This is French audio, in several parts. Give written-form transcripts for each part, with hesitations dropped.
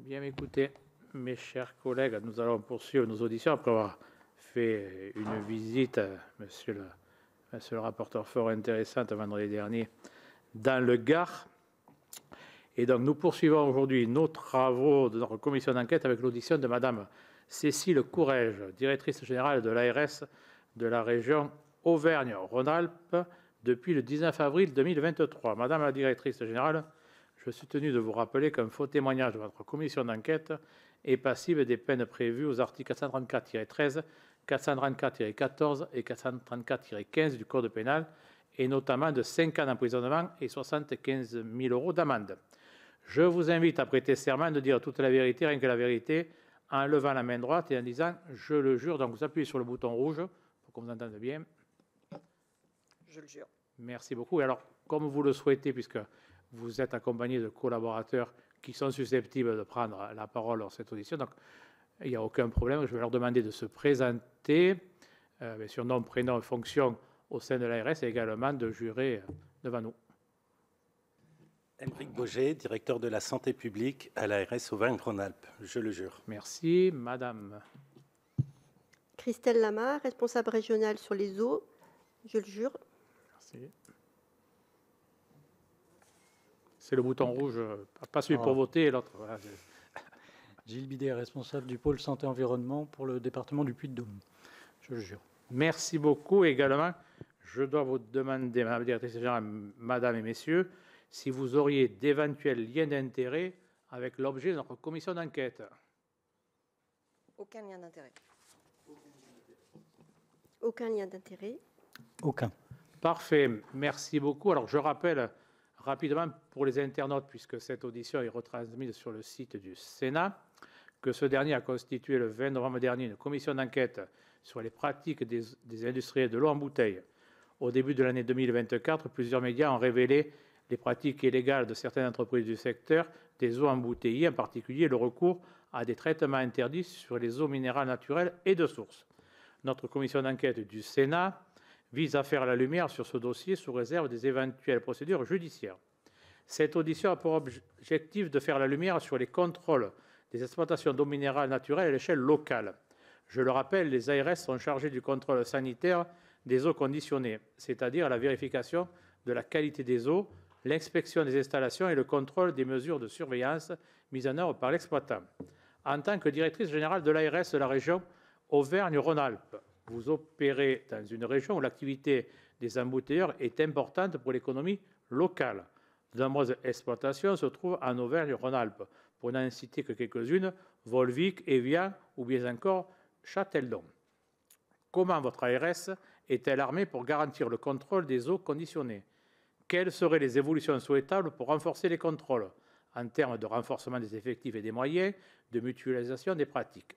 Bien, écoutez, mes chers collègues, nous allons poursuivre nos auditions après avoir fait une visite, monsieur le rapporteur, fort intéressante vendredi dernier dans le Gard. Et donc, nous poursuivons aujourd'hui nos travaux de notre commission d'enquête avec l'audition de Madame Cécile Courrèges, directrice générale de l'ARS de la région Auvergne-Rhône-Alpes depuis le 19 avril 2023. Madame la directrice générale, je suis tenu de vous rappeler qu'un faux témoignage de votre commission d'enquête est passible des peines prévues aux articles 434-13, 434-14 et 434-15 du Code pénal, et notamment de 5 ans d'emprisonnement et 75 000 € d'amende. Je vous invite à prêter serment de dire toute la vérité, rien que la vérité, en levant la main droite et en disant « Je le jure ». Donc, vous appuyez sur le bouton rouge pour qu'on vous entende bien. Je le jure. Merci beaucoup. Et alors, comme vous le souhaitez, puisque vous êtes accompagné de collaborateurs qui sont susceptibles de prendre la parole dans cette audition, donc il n'y a aucun problème. Je vais leur demander de se présenter, bien sûr, nom, prénom, fonction au sein de l'ARS et également de jurer devant nous. Aymeric Boger, directeur de la santé publique à l'ARS Auvergne-Rhône-Alpes. Je le jure. Merci. Madame. Christelle Lamar, responsable régionale sur les eaux. Je le jure. Merci. C'est le bouton rouge, pas celui pour voter et l'autre. Voilà. Gilles Bidet, responsable du pôle santé-environnement pour le département du Puy-de-Dôme. Je le jure. Merci beaucoup. Également, je dois vous demander, Madame la directrice générale, Madame et Messieurs, si vous auriez d'éventuels liens d'intérêt avec l'objet de notre commission d'enquête. Aucun lien d'intérêt. Aucun lien d'intérêt. Aucun. Parfait. Merci beaucoup. Alors, je rappelle rapidement pour les internautes, puisque cette audition est retransmise sur le site du Sénat, que ce dernier a constitué le 20 novembre dernier une commission d'enquête sur les pratiques des industriels de l'eau en bouteille. Au début de l'année 2024, plusieurs médias ont révélé les pratiques illégales de certaines entreprises du secteur des eaux embouteillées, en particulier le recours à des traitements interdits sur les eaux minérales naturelles et de source. Notre commission d'enquête du Sénat vise à faire la lumière sur ce dossier sous réserve des éventuelles procédures judiciaires. Cette audition a pour objectif de faire la lumière sur les contrôles des exploitations d'eau minérale naturelle à l'échelle locale. Je le rappelle, les ARS sont chargés du contrôle sanitaire des eaux conditionnées, c'est-à-dire la vérification de la qualité des eaux, l'inspection des installations et le contrôle des mesures de surveillance mises en œuvre par l'exploitant. En tant que directrice générale de l'ARS de la région Auvergne-Rhône-Alpes, vous opérez dans une région où l'activité des embouteilleurs est importante pour l'économie locale. De nombreuses exploitations se trouvent en Auvergne-Rhône-Alpes, pour n'en citer que quelques-unes, Volvic, Évian ou bien encore Châteldon. Comment votre ARS est-elle armée pour garantir le contrôle des eaux conditionnées? Quelles seraient les évolutions souhaitables pour renforcer les contrôles, en termes de renforcement des effectifs et des moyens, de mutualisation des pratiques?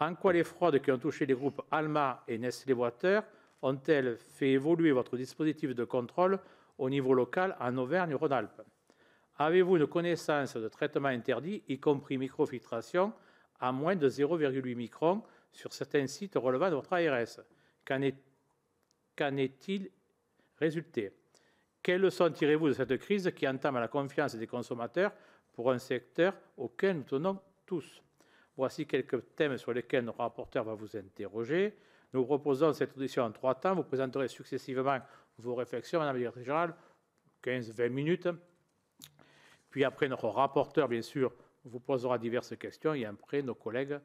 En quoi les fraudes qui ont touché les groupes Alma et Nestlé Water ont-elles fait évoluer votre dispositif de contrôle au niveau local en Auvergne-Rhône-Alpes? Avez-vous une connaissance de traitements interdits, y compris microfiltration, à moins de 0,8 microns sur certains sites relevant de votre ARS? Qu'en est-il résulté? Quelles leçons tirez-vous de cette crise qui entame la confiance des consommateurs pour un secteur auquel nous tenons tous? Voici quelques thèmes sur lesquels notre rapporteur va vous interroger. Nous vous proposons cette audition en 3 temps. Vous présenterez successivement vos réflexions, Madame la directrice générale, 15-20 minutes. Puis après, notre rapporteur, bien sûr, vous posera diverses questions et après, nos collègues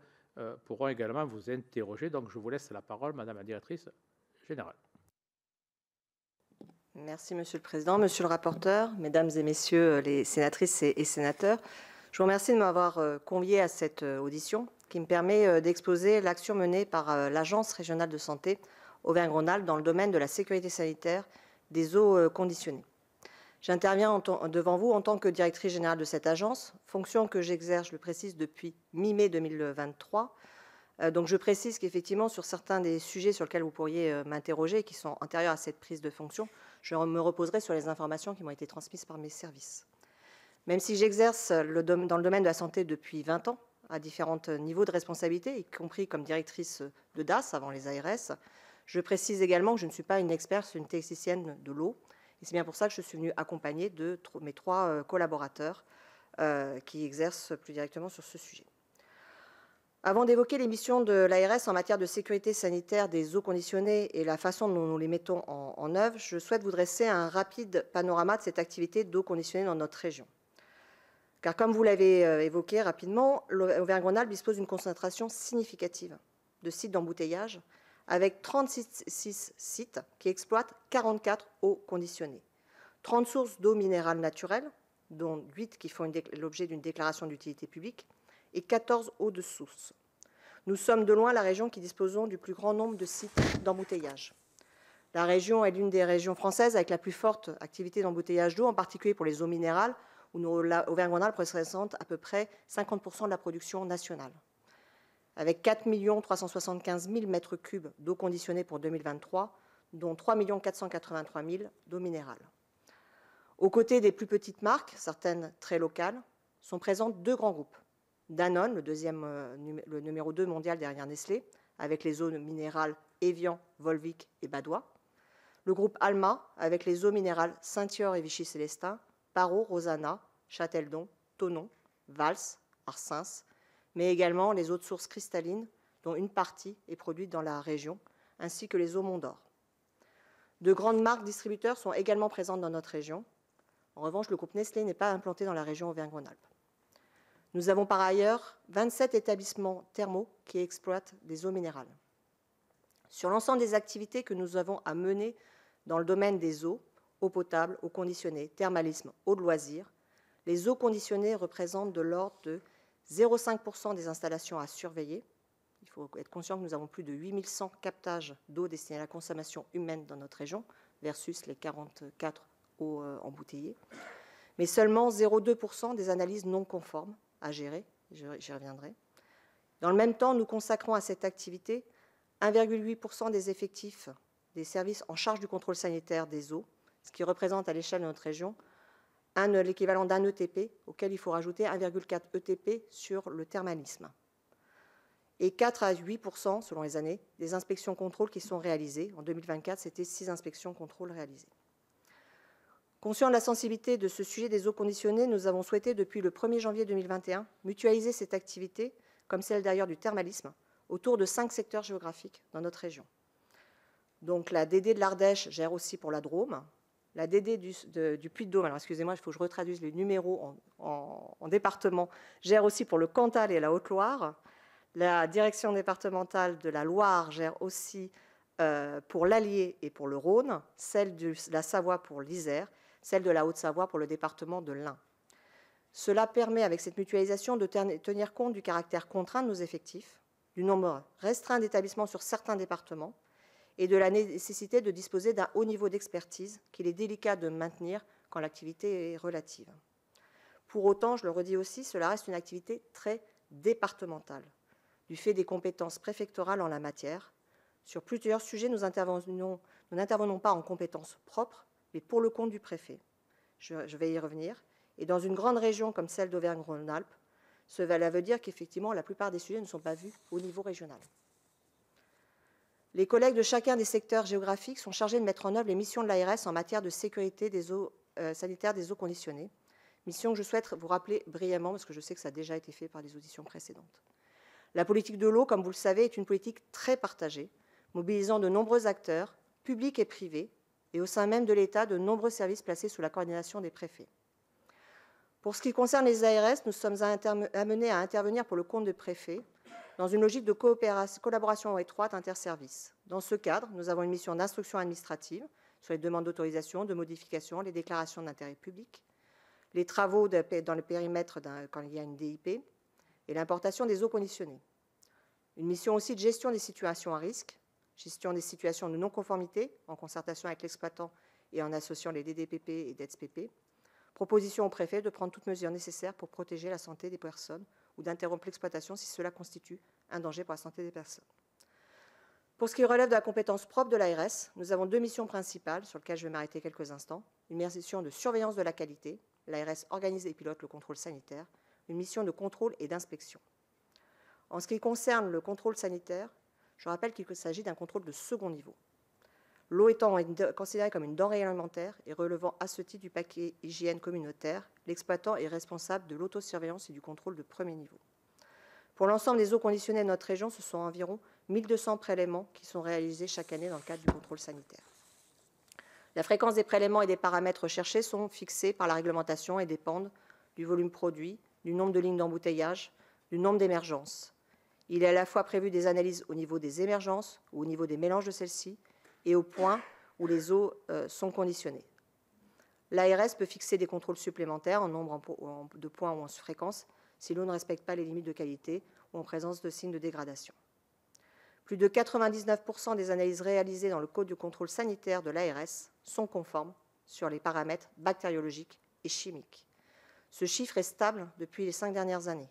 pourront également vous interroger. Donc, je vous laisse la parole, Madame la directrice générale. Merci, Monsieur le Président. Monsieur le rapporteur, Mesdames et Messieurs les sénatrices et sénateurs, je vous remercie de m'avoir convié à cette audition qui me permet d'exposer l'action menée par l'Agence régionale de santé Auvergne-Rhône-Alpes dans le domaine de la sécurité sanitaire des eaux conditionnées. J'interviens devant vous en tant que directrice générale de cette agence, fonction que j'exerce, je le précise, depuis mi-mai 2023. Donc je précise qu'effectivement, sur certains des sujets sur lesquels vous pourriez m'interroger et qui sont antérieurs à cette prise de fonction, je me reposerai sur les informations qui m'ont été transmises par mes services. Même si j'exerce dans le domaine de la santé depuis 20 ans, à différents niveaux de responsabilité, y compris comme directrice de DAS avant les ARS, je précise également que je ne suis pas une experte, une technicienne de l'eau. Et c'est bien pour ça que je suis venue accompagnée de mes 3 collaborateurs qui exercent plus directement sur ce sujet. Avant d'évoquer les missions de l'ARS en matière de sécurité sanitaire des eaux conditionnées et la façon dont nous les mettons en œuvre, je souhaite vous dresser un rapide panorama de cette activité d'eau conditionnée dans notre région. Car comme vous l'avez évoqué rapidement, l'Auvergne-Rhône-Alpes dispose d'une concentration significative de sites d'embouteillage, avec 36 sites qui exploitent 44 eaux conditionnées, 30 sources d'eau minérale naturelle, dont 8 qui font l'objet d'une déclaration d'utilité publique, et 14 eaux de source. Nous sommes de loin la région qui disposons du plus grand nombre de sites d'embouteillage. La région est l'une des régions françaises avec la plus forte activité d'embouteillage d'eau, en particulier pour les eaux minérales, où l'Auvergne-Rhône-Alpes représente à peu près 50% de la production nationale. Avec 4 375 000 m3 d'eau conditionnée pour 2023, dont 3 483 000 d'eau minérale. Aux côtés des plus petites marques, certaines très locales, sont présents deux grands groupes. Danone, le numéro 2 mondial derrière Nestlé, avec les eaux minérales Evian, Volvic et Badois. Le groupe Alma, avec les eaux minérales Saint-Thior et Vichy-Célestin, Paro, Rosanna, Châteldon, Thonon, Vals, Arsens, mais également les eaux de source cristallines, dont une partie est produite dans la région, ainsi que les eaux Mont-d'Or. De grandes marques distributeurs sont également présentes dans notre région. En revanche, le groupe Nestlé n'est pas implanté dans la région Auvergne-Rhône-Alpes. Nous avons par ailleurs 27 établissements thermaux qui exploitent des eaux minérales. Sur l'ensemble des activités que nous avons à mener dans le domaine des eaux, eau potable, eau conditionnée, thermalisme, eau de loisirs, les eaux conditionnées représentent de l'ordre de 0,5% des installations à surveiller. Il faut être conscient que nous avons plus de 8100 captages d'eau destinés à la consommation humaine dans notre région, versus les 44 eaux embouteillées. Mais seulement 0,2% des analyses non conformes à gérer, j'y reviendrai. Dans le même temps, nous consacrons à cette activité 1,8% des effectifs des services en charge du contrôle sanitaire des eaux, ce qui représente à l'échelle de notre région l'équivalent d'un ETP, auquel il faut rajouter 1,4 ETP sur le thermalisme. Et 4 à 8%, selon les années, des inspections contrôles qui sont réalisées. En 2024, c'était 6 inspections contrôles réalisées. Conscient de la sensibilité de ce sujet des eaux conditionnées, nous avons souhaité, depuis le 1er janvier 2021, mutualiser cette activité, comme celle d'ailleurs du thermalisme, autour de 5 secteurs géographiques dans notre région. Donc la DD de l'Ardèche gère aussi pour la Drôme, la DD du Puy-de-Dôme, alors excusez-moi, il faut que je retraduise les numéros en département, gère aussi pour le Cantal et la Haute-Loire. La direction départementale de la Loire gère aussi pour l'Allier et pour le Rhône, celle de la Savoie pour l'Isère, celle de la Haute-Savoie pour le département de l'Ain. Cela permet, avec cette mutualisation, de tenir compte du caractère contraint de nos effectifs, du nombre restreint d'établissements sur certains départements, et de la nécessité de disposer d'un haut niveau d'expertise qu'il est délicat de maintenir quand l'activité est relative. Pour autant, je le redis aussi, cela reste une activité très départementale, du fait des compétences préfectorales en la matière. Sur plusieurs sujets, nous n'intervenons pas en compétences propres, mais pour le compte du préfet. Je vais y revenir. Et dans une grande région comme celle d'Auvergne-Rhône-Alpes, cela veut dire qu'effectivement, la plupart des sujets ne sont pas vus au niveau régional. Les collègues de chacun des secteurs géographiques sont chargés de mettre en œuvre les missions de l'ARS en matière de sécurité des eaux sanitaires des eaux conditionnées, mission que je souhaite vous rappeler brièvement parce que je sais que ça a déjà été fait par les auditions précédentes. La politique de l'eau, comme vous le savez, est une politique très partagée, mobilisant de nombreux acteurs, publics et privés, et au sein même de l'État, de nombreux services placés sous la coordination des préfets. Pour ce qui concerne les ARS, nous sommes amenés à intervenir pour le compte de préfets, dans une logique de collaboration étroite interservices. Dans ce cadre, nous avons une mission d'instruction administrative sur les demandes d'autorisation, de modification, les déclarations d'intérêt public, les travaux dans le périmètre quand il y a une DIP et l'importation des eaux conditionnées. Une mission aussi de gestion des situations à risque, gestion des situations de non-conformité en concertation avec l'exploitant et en associant les DDPP et DETSPP, proposition au préfet de prendre toutes mesures nécessaires pour protéger la santé des personnes ou d'interrompre l'exploitation si cela constitue un danger pour la santé des personnes. Pour ce qui relève de la compétence propre de l'ARS, nous avons deux missions principales sur lesquelles je vais m'arrêter quelques instants. Une mission de surveillance de la qualité, l'ARS organise et pilote le contrôle sanitaire, une mission de contrôle et d'inspection. En ce qui concerne le contrôle sanitaire, je rappelle qu'il s'agit d'un contrôle de second niveau. L'eau étant considérée comme une denrée alimentaire et relevant à ce titre du paquet hygiène communautaire, l'exploitant est responsable de l'autosurveillance et du contrôle de premier niveau. Pour l'ensemble des eaux conditionnées de notre région, ce sont environ 1200 prélèvements qui sont réalisés chaque année dans le cadre du contrôle sanitaire. La fréquence des prélèvements et des paramètres recherchés sont fixés par la réglementation et dépendent du volume produit, du nombre de lignes d'embouteillage, du nombre d'émergences. Il est à la fois prévu des analyses au niveau des émergences ou au niveau des mélanges de celles-ci et au point où les eaux sont conditionnées. L'ARS peut fixer des contrôles supplémentaires en nombre de points ou en fréquence si l'eau ne respecte pas les limites de qualité ou en présence de signes de dégradation. Plus de 99% des analyses réalisées dans le code du contrôle sanitaire de l'ARS sont conformes sur les paramètres bactériologiques et chimiques. Ce chiffre est stable depuis les 5 dernières années.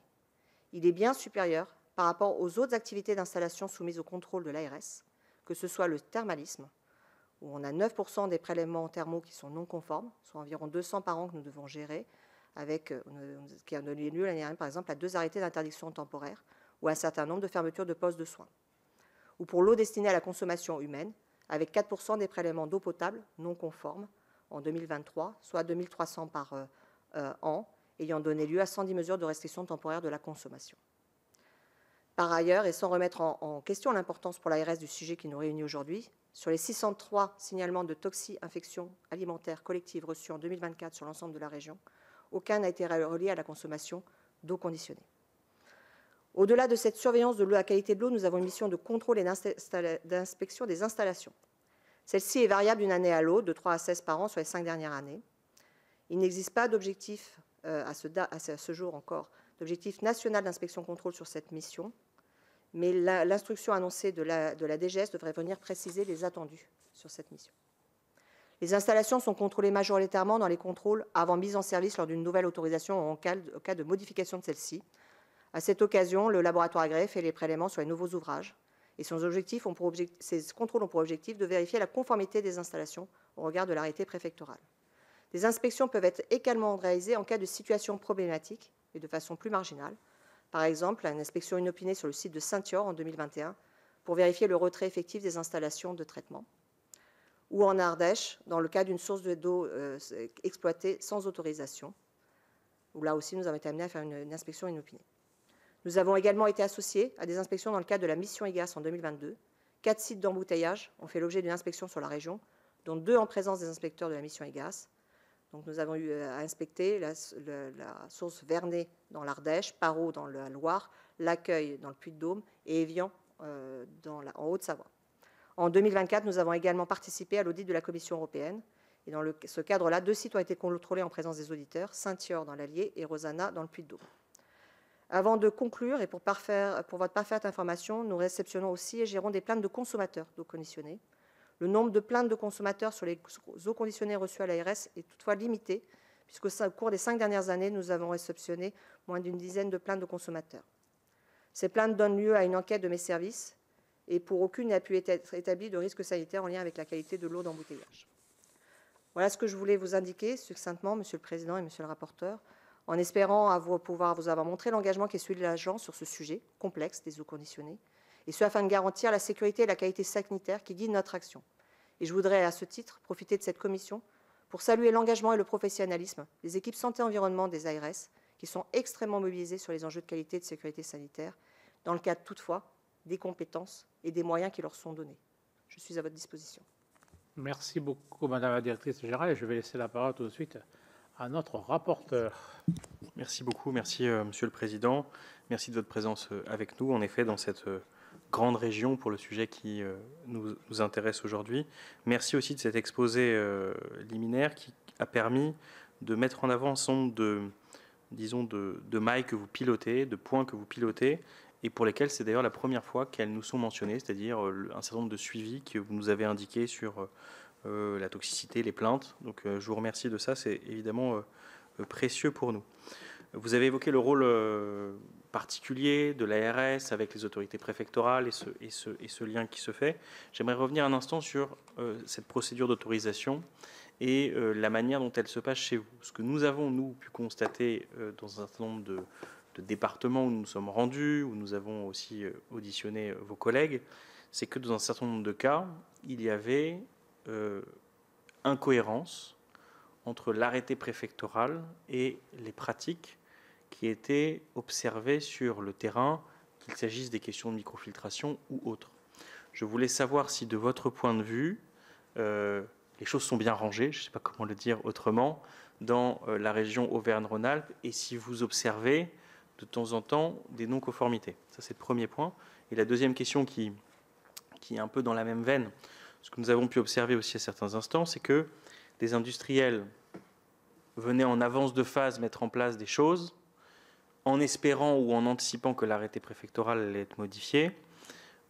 Il est bien supérieur par rapport aux autres activités d'installation soumises au contrôle de l'ARS, que ce soit le thermalisme, où on a 9% des prélèvements thermaux qui sont non conformes, soit environ 200 par an que nous devons gérer, qui a donné lieu l'année dernière, par exemple, à 2 arrêtés d'interdiction temporaire ou un certain nombre de fermetures de postes de soins. Ou pour l'eau destinée à la consommation humaine, avec 4% des prélèvements d'eau potable non conformes en 2023, soit 2300 par an, ayant donné lieu à 110 mesures de restriction temporaire de la consommation. Par ailleurs, et sans remettre en question l'importance pour l'ARS du sujet qui nous réunit aujourd'hui, sur les 603 signalements de toxi-infections alimentaires collectives reçus en 2024 sur l'ensemble de la région, aucun n'a été relié à la consommation d'eau conditionnée. Au-delà de cette surveillance de la qualité de l'eau, nous avons une mission de contrôle et d'inspection des installations. Celle-ci est variable d'une année à l'autre, de 3 à 16 par an sur les 5 dernières années. Il n'existe pas d'objectif, à ce jour encore, d'objectif national d'inspection-contrôle sur cette mission, mais l'instruction annoncée de la DGS devrait venir préciser les attendus sur cette mission. Les installations sont contrôlées majoritairement dans les contrôles avant mise en service lors d'une nouvelle autorisation ou au cas de modification de celle-ci. À cette occasion, le laboratoire agréé fait les prélèvements sur les nouveaux ouvrages et ces contrôles ont pour objectif de vérifier la conformité des installations au regard de l'arrêté préfectoral. Des inspections peuvent être également réalisées en cas de situation problématique et de façon plus marginale. Par exemple, une inspection inopinée sur le site de Saint-Yor en 2021 pour vérifier le retrait effectif des installations de traitement. Ou en Ardèche, dans le cas d'une source d'eau exploitée sans autorisation, où là aussi nous avons été amenés à faire une inspection inopinée. Nous avons également été associés à des inspections dans le cadre de la mission EGAS en 2022. 4 sites d'embouteillage ont fait l'objet d'une inspection sur la région, dont 2 en présence des inspecteurs de la mission EGAS. Donc nous avons eu à inspecter la source Vernet dans l'Ardèche, Parot dans la Loire, L'Accueil dans le Puy-de-Dôme et Évian en Haute-Savoie. En 2024, nous avons également participé à l'audit de la Commission européenne. Et dans ce cadre-là, 2 sites ont été contrôlés en présence des auditeurs, Saint-Yor dans l'Allier et Rosanna dans le Puy-de-Dôme. Avant de conclure, et pour votre parfaite information, nous réceptionnons aussi et gérons des plaintes de consommateurs d'eau conditionnée. Le nombre de plaintes de consommateurs sur les eaux conditionnées reçues à l'ARS est toutefois limité, puisqu'au cours des 5 dernières années, nous avons réceptionné moins d'une dizaine de plaintes de consommateurs. Ces plaintes donnent lieu à une enquête de mes services, et pour aucune n'a pu être établi de risque sanitaire en lien avec la qualité de l'eau d'embouteillage. Voilà ce que je voulais vous indiquer succinctement, Monsieur le Président et Monsieur le rapporteur, en espérant pouvoir vous avoir montré l'engagement qui est celui de l'agence sur ce sujet complexe des eaux conditionnées, et ce afin de garantir la sécurité et la qualité sanitaire qui guident notre action. Et je voudrais à ce titre profiter de cette commission pour saluer l'engagement et le professionnalisme des équipes santé-environnement des ARS qui sont extrêmement mobilisées sur les enjeux de qualité et de sécurité sanitaire, dans le cadre toutefois des compétences et des moyens qui leur sont donnés. Je suis à votre disposition. Merci beaucoup, Madame la Directrice Générale. Je vais laisser la parole tout de suite à notre rapporteur. Merci beaucoup, merci Monsieur le Président. Merci de votre présence avec nous, en effet, dans cette grande région pour le sujet qui nous intéresse aujourd'hui. Merci aussi de cet exposé liminaire qui a permis de mettre en avant un certain nombre de mailles que vous pilotez, de points que vous pilotez, et pour lesquels c'est d'ailleurs la première fois qu'elles nous sont mentionnées, c'est-à-dire un certain nombre de suivis que vous nous avez indiqués sur la toxicité, les plaintes. Donc je vous remercie de ça, c'est évidemment précieux pour nous. Vous avez évoqué le rôle particulier de l'ARS avec les autorités préfectorales et ce lien qui se fait. J'aimerais revenir un instant sur cette procédure d'autorisation et la manière dont elle se passe chez vous. Ce que nous avons, nous, pu constater dans un certain nombre de départements où nous nous sommes rendus, où nous avons aussi auditionné vos collègues, c'est que dans un certain nombre de cas, il y avait incohérence entre l'arrêté préfectoral et les pratiques qui étaient observées sur le terrain, qu'il s'agisse des questions de microfiltration ou autres. Je voulais savoir si, de votre point de vue, les choses sont bien rangées, je ne sais pas comment le dire autrement, dans la région Auvergne-Rhône-Alpes, et si vous observez de temps en temps des non-conformités. Ça, c'est le premier point. Et la deuxième question qui est un peu dans la même veine, ce que nous avons pu observer aussi à certains instants, c'est que des industriels venaient en avance de phase mettre en place des choses, en espérant ou en anticipant que l'arrêté préfectoral allait être modifié,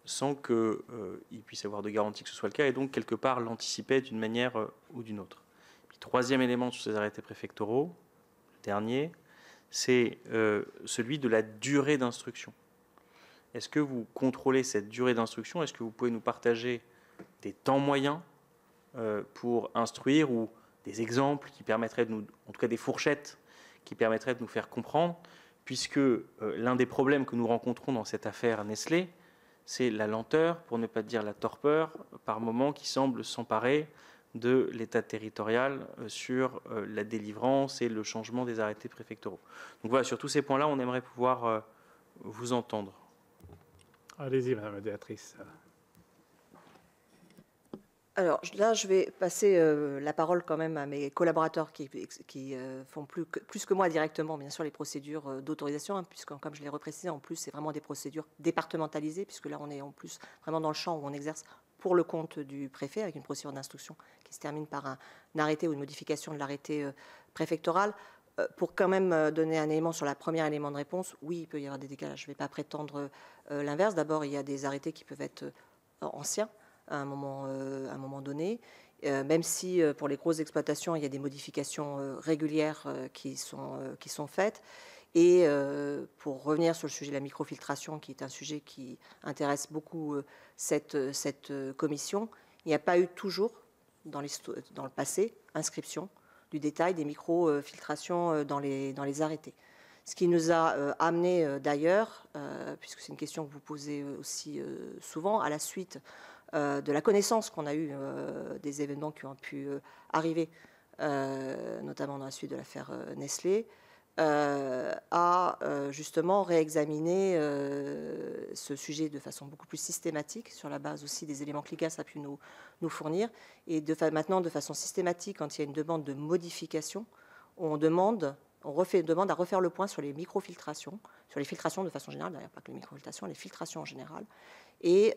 sans qu'il puisse y avoir de garantie que ce soit le cas, et donc quelque part l'anticiper d'une manière ou d'une autre. Puis, troisième élément sur ces arrêtés préfectoraux, le dernier, c'est celui de la durée d'instruction. Est-ce que vous contrôlez cette durée d'instruction? Est-ce que vous pouvez nous partager des temps moyens pour instruire, ou des exemples qui permettraient de nous, en tout cas des fourchettes, qui permettraient de nous faire comprendre, puisque l'un des problèmes que nous rencontrons dans cette affaire Nestlé, c'est la lenteur, pour ne pas dire la torpeur, par moment qui semble s'emparer de l'État territorial sur la délivrance et le changement des arrêtés préfectoraux. Donc voilà, sur tous ces points-là, on aimerait pouvoir vous entendre. Allez-y, Madame la Directrice. Alors là, je vais passer la parole quand même à mes collaborateurs qui font plus que moi directement, bien sûr, les procédures d'autorisation, hein, puisque, comme je l'ai reprécisé, en plus, c'est vraiment des procédures départementalisées, puisque là, on est en plus vraiment dans le champ où on exerce pour le compte du préfet, avec une procédure d'instruction qui se termine par un arrêté ou une modification de l'arrêté préfectoral. Pour quand même donner un élément sur la première élément de réponse, oui, il peut y avoir des décalages. Je ne vais pas prétendre l'inverse. D'abord, il y a des arrêtés qui peuvent être anciens à un moment donné, même si pour les grosses exploitations, il y a des modifications régulières qui sont faites. Et pour revenir sur le sujet de la microfiltration, qui est un sujet qui intéresse beaucoup cette commission, il n'y a pas eu toujours, dans le passé, inscription du détail des microfiltrations dans les arrêtés. Ce qui nous a amené d'ailleurs, puisque c'est une question que vous posez aussi souvent, à la suite de la connaissance qu'on a eue des événements qui ont pu arriver, notamment dans la suite de l'affaire Nestlé, à justement réexaminer ce sujet de façon beaucoup plus systématique, sur la base aussi des éléments que l'IGAS a pu nous fournir. Et maintenant, de façon systématique, quand il y a une demande de modification, on demande à refaire le point sur les microfiltrations, sur les filtrations de façon générale, d'ailleurs pas que les microfiltrations, les filtrations en général, et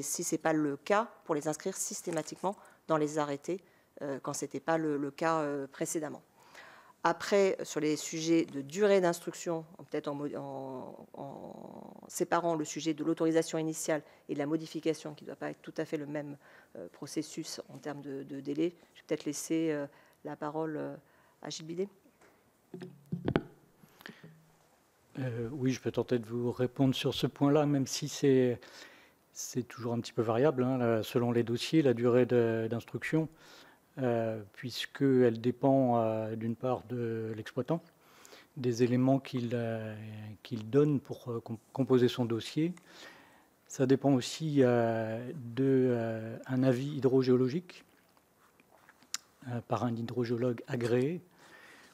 si ce n'est pas le cas, pour les inscrire systématiquement dans les arrêtés, quand ce n'était pas le cas précédemment. Après, sur les sujets de durée d'instruction, peut-être en séparant le sujet de l'autorisation initiale et de la modification, qui ne doit pas être tout à fait le même processus en termes de délai, je vais peut-être laisser la parole à Gilles Bidet. Oui, je peux tenter de vous répondre sur ce point-là, même si c'est toujours un petit peu variable, hein, selon les dossiers, la durée d'instruction, puisqu'elle dépend d'une part de l'exploitant, des éléments qu'il donne pour composer son dossier. Ça dépend aussi d'un avis hydrogéologique par un hydrogéologue agréé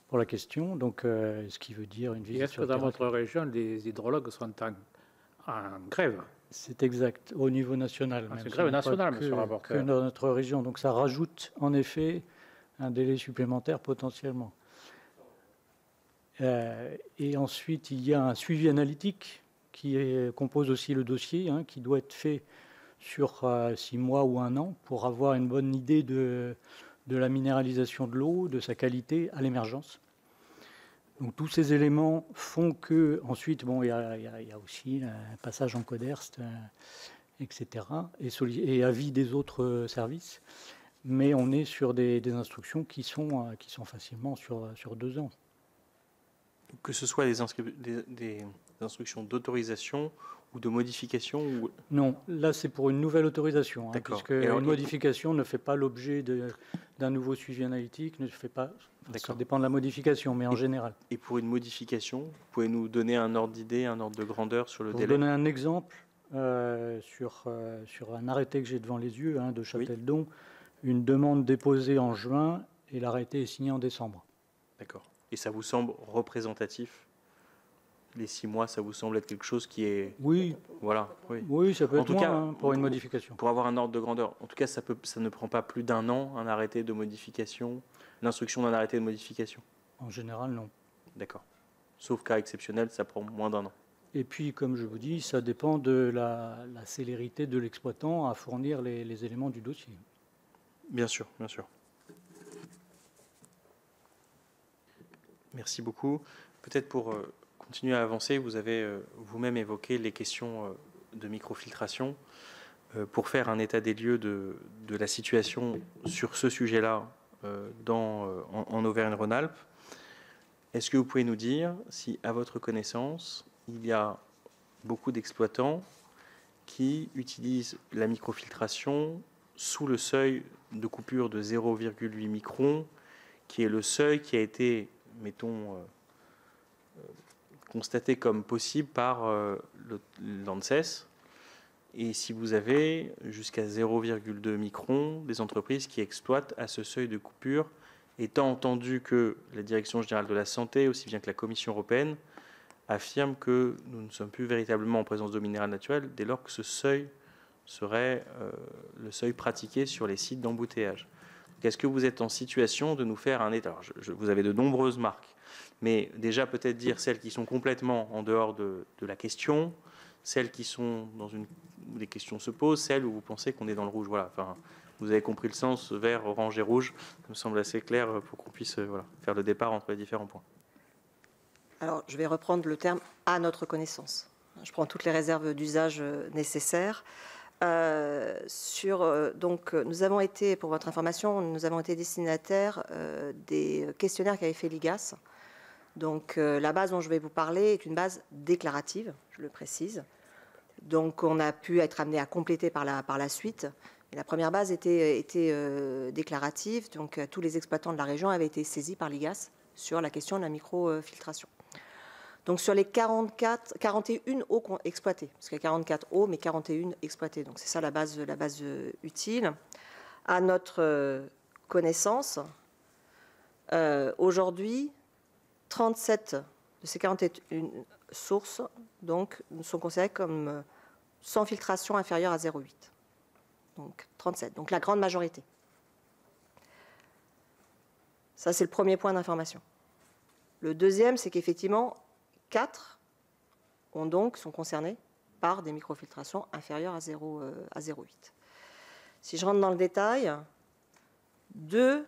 pour la question, donc ce qui veut dire une visite. Est-ce que dans votre région, les hydrologues sont en grève? C'est exact, au niveau national. C'est grève nationale, monsieur le rapporteur. Que dans notre région, donc ça rajoute en effet un délai supplémentaire potentiellement. Et ensuite, il y a un suivi analytique qui compose aussi le dossier, hein, qui doit être fait sur 6 mois ou 1 an pour avoir une bonne idée de la minéralisation de l'eau, de sa qualité à l'émergence. Donc tous ces éléments font que, ensuite, bon, il y a aussi un passage en Coderst, etc., et avis des autres services, mais on est sur des instructions qui sont facilement sur 2 ans. Que ce soit des instructions d'autorisation ou de modification ou... Non, là c'est pour une nouvelle autorisation, hein, puisque une modification ne fait pas l'objet d'un nouveau suivi analytique, ne fait pas. Ça dépend de la modification, mais en général. Et pour une modification, vous pouvez nous donner un ordre d'idée, un ordre de grandeur sur le délai? Pour donner un exemple, sur un arrêté que j'ai devant les yeux, hein, de Châteldon, une demande déposée en juin et l'arrêté est signé en décembre. D'accord. Et ça vous semble représentatif? Les 6 mois, ça vous semble être quelque chose qui est... Oui, Voilà, oui. oui, ça peut En être tout moins cas, pour une modification. Pour avoir un ordre de grandeur, en tout cas, ça ne prend pas plus d'1 an, un arrêté de modification, l'instruction d'un arrêté de modification. En général, non. D'accord. Sauf cas exceptionnel, ça prend moins d'1 an. Et puis, comme je vous dis, ça dépend de la célérité de l'exploitant à fournir les éléments du dossier. Bien sûr, bien sûr. Merci beaucoup. Peut-être pour continuer à avancer, vous avez vous-même évoqué les questions de microfiltration. Pour faire un état des lieux de la situation sur ce sujet-là en Auvergne-Rhône-Alpes, est-ce que vous pouvez nous dire si, à votre connaissance, il y a beaucoup d'exploitants qui utilisent la microfiltration sous le seuil de coupure de 0,8 microns, qui est le seuil qui a été, mettons, constaté comme possible par l'ANSES, et si vous avez jusqu'à 0,2 microns des entreprises qui exploitent à ce seuil de coupure, étant entendu que la Direction générale de la santé, aussi bien que la Commission européenne, affirme que nous ne sommes plus véritablement en présence d'eau minérale naturelle dès lors que ce seuil serait le seuil pratiqué sur les sites d'embouteillage. Est-ce que vous êtes en situation de nous faire un état? Alors, vous avez de nombreuses marques, mais déjà peut-être dire celles qui sont complètement en dehors de la question, celles qui sont dans une où les questions se posent, celles où vous pensez qu'on est dans le rouge. Voilà. Enfin, vous avez compris le sens, vert, orange et rouge. Ça me semble assez clair pour qu'on puisse voilà, faire le départ entre les différents points. Alors, je vais reprendre le terme « à notre connaissance ». Je prends toutes les réserves d'usage nécessaires. Donc, nous avons été, pour votre information, nous avons été destinataires des questionnaires qu'avait fait l'IGAS. Donc, la base dont je vais vous parler est une base déclarative, je le précise. Donc, on a pu être amené à compléter par la suite. Et la première base était déclarative. Donc, tous les exploitants de la région avaient été saisis par l'IGAS sur la question de la microfiltration. Donc, sur les 41 eaux exploitées, parce qu'il y a 44 eaux, mais 41 exploitées. Donc, c'est ça la base utile. À notre connaissance, aujourd'hui, 37 de ces 41 sources donc, sont considérées comme sans filtration inférieure à 0,8. Donc, 37. Donc, la grande majorité. Ça, c'est le premier point d'information. Le deuxième, c'est qu'effectivement, 4 sont concernés par des microfiltrations inférieures à 0,8. Si je rentre dans le détail, deux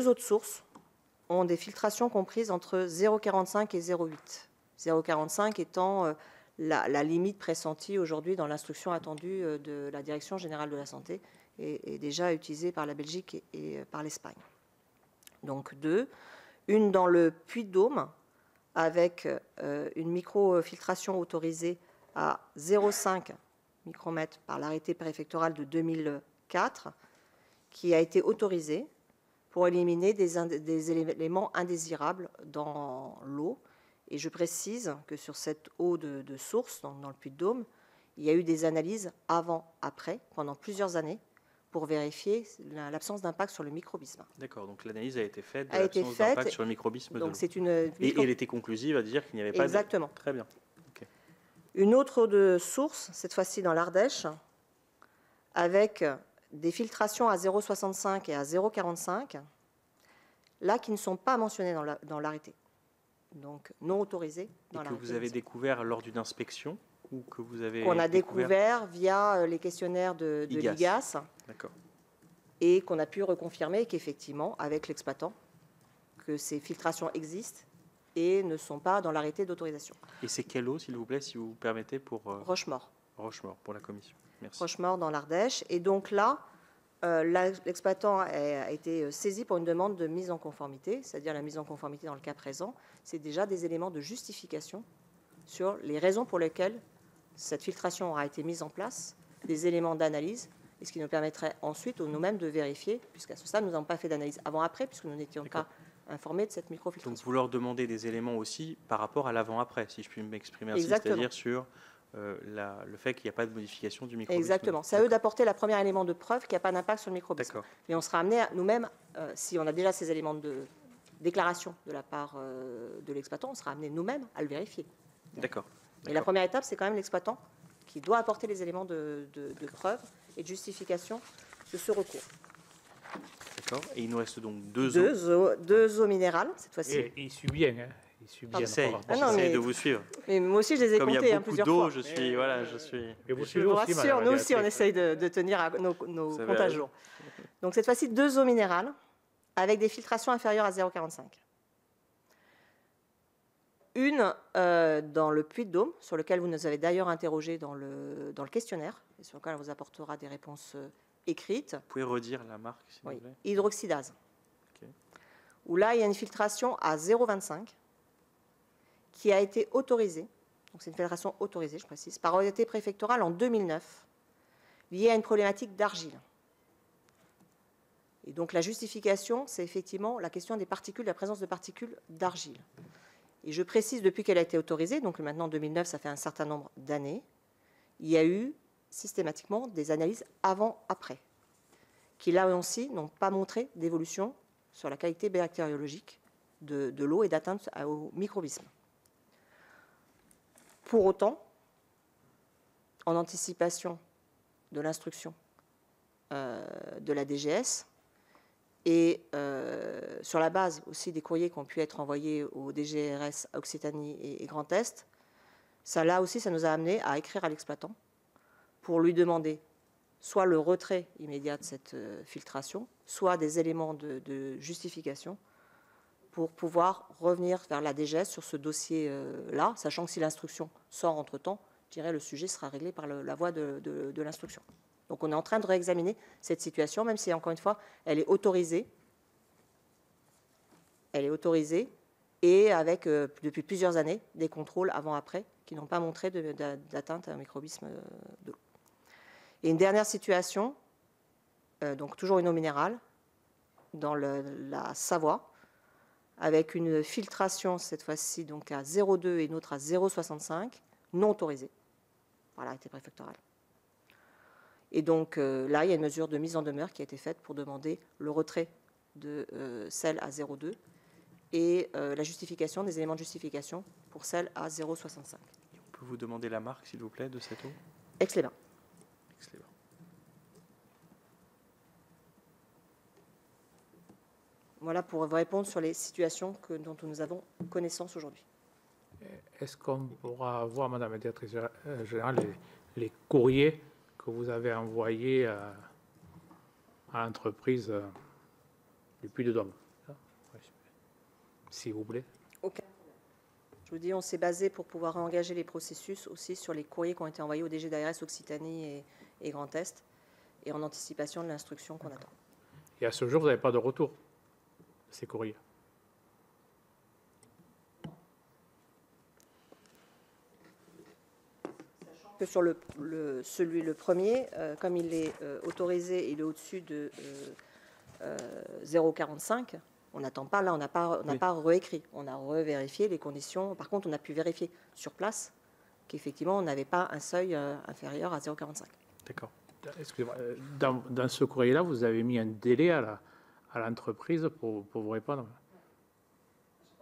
autres sources ont des filtrations comprises entre 0,45 et 0,8. 0,45 étant la limite pressentie aujourd'hui dans l'instruction attendue de la Direction générale de la santé et déjà utilisée par la Belgique et par l'Espagne. Donc 2, une dans le Puy-de-Dôme avec une microfiltration autorisée à 0,5 micromètres par l'arrêté préfectoral de 2004 qui a été autorisée pour éliminer des éléments indésirables dans l'eau. Et je précise que sur cette eau de source, dans le Puy-de-Dôme, il y a eu des analyses avant-après, pendant plusieurs années, pour vérifier l'absence d'impact sur le microbisme. D'accord, donc l'analyse a été faite de l'absence d'impact sur le microbisme de l'eau. Et elle était conclusive à dire qu'il n'y avait pas Exactement. Très bien. Okay. Une autre eau de source, cette fois-ci dans l'Ardèche, avec des filtrations à 0,65 et à 0,45, là qui ne sont pas mentionnées dans l'arrêté. Donc non autorisées dans l'arrêté. Et que vous avez découvert lors d'une inspection ou que vous avez qu'on a découvert via les questionnaires de l'IGAS. D'accord. Et qu'on a pu reconfirmer qu'effectivement, avec l'exploitant, que ces filtrations existent et ne sont pas dans l'arrêté d'autorisation. Et c'est quelle eau, s'il vous plaît, si vous permettez, pour Rochemaure. Rochemaure, pour la commission. Merci. Rochemaure dans l'Ardèche. Et donc là, l'exploitant a été saisi pour une demande de mise en conformité, c'est-à-dire la mise en conformité dans le cas présent. C'est déjà des éléments de justification sur les raisons pour lesquelles cette filtration aura été mise en place, des éléments d'analyse, et ce qui nous permettrait ensuite nous-mêmes de vérifier, puisqu'à ce stade, nous n'avons pas fait d'analyse avant-après, puisque nous n'étions pas informés de cette microfiltration. Donc vous leur demandez des éléments aussi par rapport à l'avant-après, si je puis m'exprimer ainsi, Exactement. c'est-à-dire sur le fait qu'il n'y a pas de modification du microbisme. Exactement. C'est à eux d'apporter le premier élément de preuve qu'il n'y a pas d'impact sur le microbisme. D'accord. Mais on sera amené nous-mêmes, si on a déjà ces éléments de déclaration de la part de l'exploitant, on sera amené nous-mêmes à le vérifier. D'accord. Et la première étape, c'est quand même l'exploitant qui doit apporter les éléments de preuve et de justification de ce recours. D'accord. Et il nous reste donc deux eaux. Deux eaux minérales, cette fois-ci. Et il suit bien, hein. Il suit bien. J'essaye Ah non, mais- de vous suivre. Mais moi aussi, je les ai Comme il y comptés a beaucoup plusieurs d'eau, fois. je suis... Voilà, je suis... Et vous Je suivez vous aussi, rassure, madame nous la aussi, on directrice. essaye de tenir à nos Vous avez comptes à raison. jour. Donc, cette fois-ci, deux eaux minérales avec des filtrations inférieures à 0,45. Une dans le puits de Dôme, sur lequel vous nous avez d'ailleurs interrogé dans le questionnaire, et sur lequel on vous apportera des réponses écrites. Vous pouvez redire la marque, s'il Oui, vous plaît? hydroxydase. Ok. Où là, il y a une filtration à 0,25 qui a été autorisée, donc c'est une filtration autorisée, je précise, par autorité préfectorale en 2009, liée à une problématique d'argile. Et donc la justification, c'est effectivement la question des particules, la présence de particules d'argile. Et je précise, depuis qu'elle a été autorisée, donc maintenant 2009, ça fait un certain nombre d'années, il y a eu systématiquement des analyses avant-après, qui là aussi n'ont pas montré d'évolution sur la qualité bactériologique de l'eau et d'atteinte au microbisme. Pour autant, en anticipation de l'instruction de la DGS, et sur la base aussi des courriers qui ont pu être envoyés au DGRS Occitanie et Grand Est, ça nous a amené à écrire à l'exploitant pour lui demander soit le retrait immédiat de cette filtration, soit des éléments de justification pour pouvoir revenir vers la DGS sur ce dossier-là, sachant que si l'instruction sort entre-temps, je dirais le sujet sera réglé par la voie de l'instruction. Donc on est en train de réexaminer cette situation, même si, encore une fois, elle est autorisée. Elle est autorisée et avec, depuis plusieurs années, des contrôles avant-après qui n'ont pas montré d'atteinte à un microbisme de l'eau. Et une dernière situation, donc toujours une eau minérale, dans la Savoie, avec une filtration, cette fois-ci, donc à 0,2 et une autre à 0,65, non autorisée par l'arrêté préfectoral. Et donc là, il y a une mesure de mise en demeure qui a été faite pour demander le retrait de celle à 0,2 et la justification, des éléments de justification pour celle à 0,65. On peut vous demander la marque, s'il vous plaît, de cette eau? Aix-les-Bains. Aix-les-Bains. Voilà pour vous répondre sur les situations dont nous avons connaissance aujourd'hui. Est-ce qu'on pourra voir, madame la directrice générale, les courriers que vous avez envoyés à l'entreprise du Puy de Dôme? S'il vous plaît. Aucun problème. Je vous dis, on s'est basé pour pouvoir engager les processus aussi sur les courriers qui ont été envoyés au DG d'ARS Occitanie et Grand Est, et en anticipation de l'instruction qu'on attend. Et à ce jour, vous n'avez pas de retour de ces courriers? Que sur le premier, comme il est autorisé, il est au-dessus de 0,45, on n'attend pas, là on n'a pas réécrit, on a revérifié les conditions. Par contre, on a pu vérifier sur place qu'effectivement, on n'avait pas un seuil inférieur à 0,45. D'accord. Excusez-moi, dans ce courrier-là, vous avez mis un délai à l'entreprise pour vous répondre?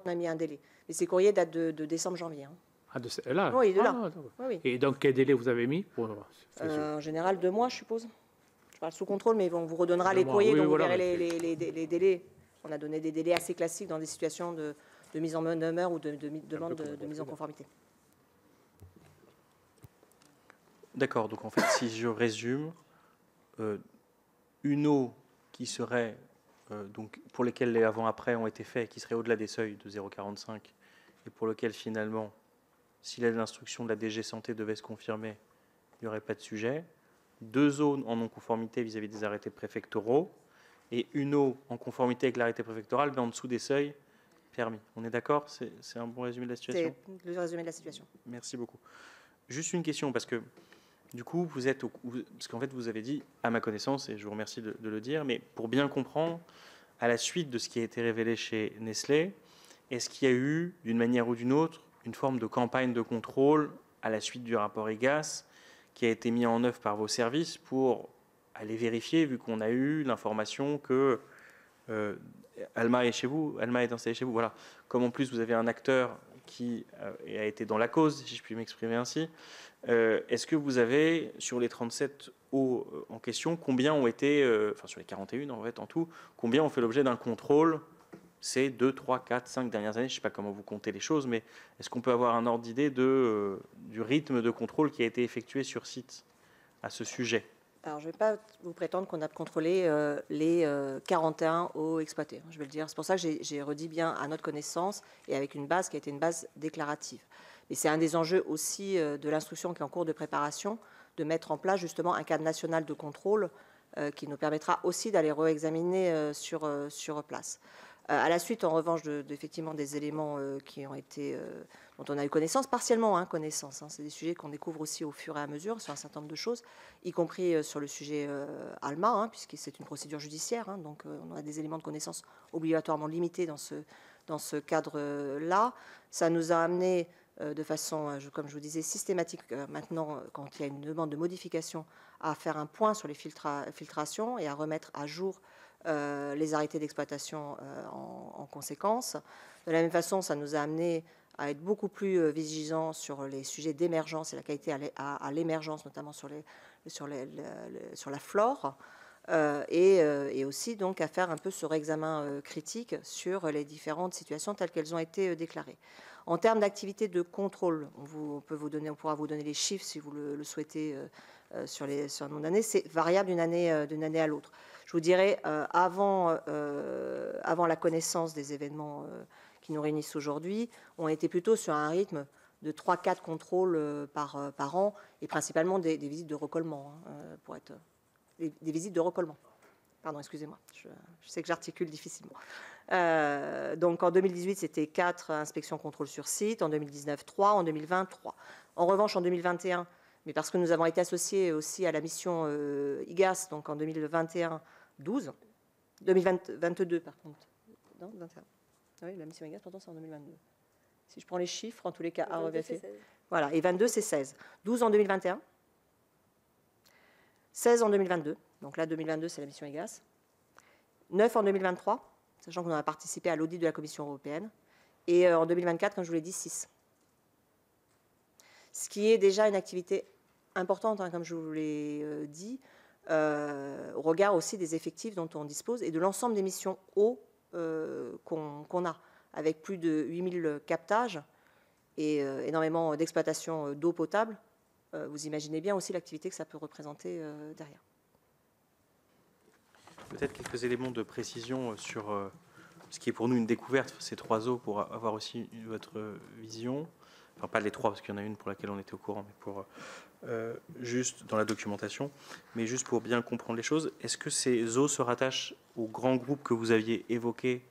On a mis un délai. Mais ces courriers datent de décembre-janvier. Hein. Ah, là? Oui, de là. Ah, d'accord. Oui, oui. Et donc, quel délai vous avez mis pour... En général, 2 mois, je suppose. Je parle sous contrôle, mais on vous redonnera 2 les mois. courriers, Oui, donc voilà, vous verrez mais les délais. On a donné des délais assez classiques dans des situations de mise en demeure ou de demande de mise en conformité. D'accord, donc en fait, si je résume, une eau qui serait, donc pour lesquelles les avant-après ont été faits, qui serait au-delà des seuils de 0,45, et pour lequel finalement, si l'instruction de la DG Santé devait se confirmer, il n'y aurait pas de sujet. 2 eaux en non-conformité vis-à-vis des arrêtés préfectoraux, et une eau en conformité avec l'arrêté préfectoral, mais en dessous des seuils permis. On est d'accord? C'est un bon résumé de la situation? C'est le résumé de la situation. Merci beaucoup. Juste une question, parce que du coup, parce qu'en fait, vous avez dit, à ma connaissance, et je vous remercie de le dire, mais pour bien comprendre, à la suite de ce qui a été révélé chez Nestlé, est-ce qu'il y a eu, d'une manière ou d'une autre, une forme de campagne de contrôle à la suite du rapport IGAS qui a été mis en œuvre par vos services pour aller vérifier, vu qu'on a eu l'information que Alma est chez vous, Alma est installée chez vous, voilà. Comme en plus vous avez un acteur qui a été dans la cause, si je puis m'exprimer ainsi, est-ce que vous avez, sur les 37 eaux en question, combien ont été, enfin sur les 41 en fait en tout, combien ont fait l'objet d'un contrôle ces 2, 3, 4, 5 dernières années? Je ne sais pas comment vous comptez les choses, mais est-ce qu'on peut avoir un ordre d'idée du rythme de contrôle qui a été effectué sur site à ce sujet? Alors, je ne vais pas vous prétendre qu'on a contrôlé les 41 eaux exploitées. Je vais le dire. C'est pour ça que j'ai redit bien à notre connaissance et avec une base qui a été une base déclarative. Et c'est un des enjeux aussi de l'instruction qui est en cours de préparation, de mettre en place justement un cadre national de contrôle qui nous permettra aussi d'aller réexaminer sur place. À la suite, en revanche, effectivement des éléments qui ont été, dont on a eu connaissance, partiellement connaissance. C'est des sujets qu'on découvre aussi au fur et à mesure sur un certain nombre de choses, y compris sur le sujet Alma, puisque c'est une procédure judiciaire. Donc on a des éléments de connaissance obligatoirement limités dans ce cadre-là. Ça nous a amené de façon, comme je vous disais, systématique maintenant, quand il y a une demande de modification, à faire un point sur les filtrations et à remettre à jour les arrêtés d'exploitation en conséquence. De la même façon, ça nous a amené à être beaucoup plus vigilants sur les sujets d'émergence et la qualité à l'émergence, notamment sur la flore, et aussi donc à faire un peu ce réexamen critique sur les différentes situations telles qu'elles ont été déclarées. En termes d'activité de contrôle, on pourra vous donner les chiffres si vous le souhaitez sur un nombre d'années. C'est variable d'une année à l'autre. Je vous dirais, avant la connaissance des événements qui nous réunissent aujourd'hui, on était plutôt sur un rythme de 3-4 contrôles par an, et principalement des visites de recollement, pour être des visites de recollement. Pardon, excusez-moi, je sais que j'articule difficilement. Donc en 2018, c'était 4 inspections contrôles sur site, en 2019, 3, en 2020, 3. En revanche, en 2021, mais parce que nous avons été associés aussi à la mission IGAS, donc en 2021, 12, 2022 par contre. Non, 21. Oui, la mission IGAS, pourtant c'est en 2022. Si je prends les chiffres, en tous les cas, à revérifier. Voilà, et 22, c'est 16. 12 en 2021, 16 en 2022, donc là 2022 c'est la mission IGAS, 9 en 2023, sachant qu'on a participé à l'audit de la Commission européenne, et en 2024, comme je vous l'ai dit, 6. Ce qui est déjà une activité importante, comme je vous l'ai dit, au regard aussi des effectifs dont on dispose et de l'ensemble des missions eau qu'on a, avec plus de 8000 captages et énormément d'exploitation d'eau potable. Vous imaginez bien aussi l'activité que ça peut représenter derrière. Peut-être quelques éléments de précision sur ce qui est pour nous une découverte, ces 3 eaux, pour avoir aussi votre vision. Enfin, pas les 3, parce qu'il y en a une pour laquelle on était au courant, mais pour juste dans la documentation, mais juste pour bien comprendre les choses. Est-ce que ces eaux se rattachent aux grands groupes que vous aviez évoqués,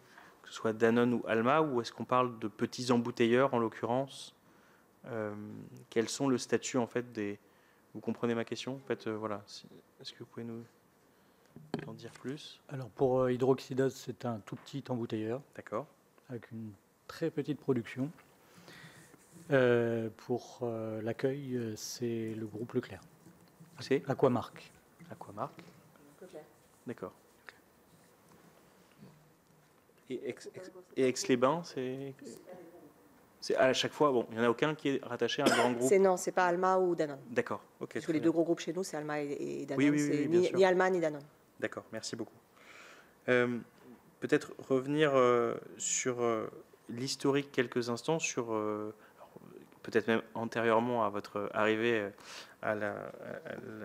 que ce soit Danone ou Alma, ou est-ce qu'on parle de petits embouteilleurs en l'occurrence? Quels sont le statut en fait des... Vous comprenez ma question en fait, voilà. Est-ce que vous pouvez nous en dire plus? Alors pour hydroxydase, c'est un tout petit embouteilleur. D'accord. Avec une très petite production. Pour l'accueil, c'est le groupe Leclerc. C'est Aquamark. Aquamark. Leclerc. D'accord. Et Aix-les-Bains, c'est à chaque fois, bon, il n'y en a aucun qui est rattaché à un grand groupe. Non, c'est pas Alma ou Danone. D'accord. Ok. Parce que les 2 gros groupes chez nous, c'est Alma et Danone. Oui, c'est bien sûr. ni Alma ni Danone. D'accord, merci beaucoup. Peut-être revenir sur l'historique quelques instants, sur peut-être même antérieurement à votre arrivée à la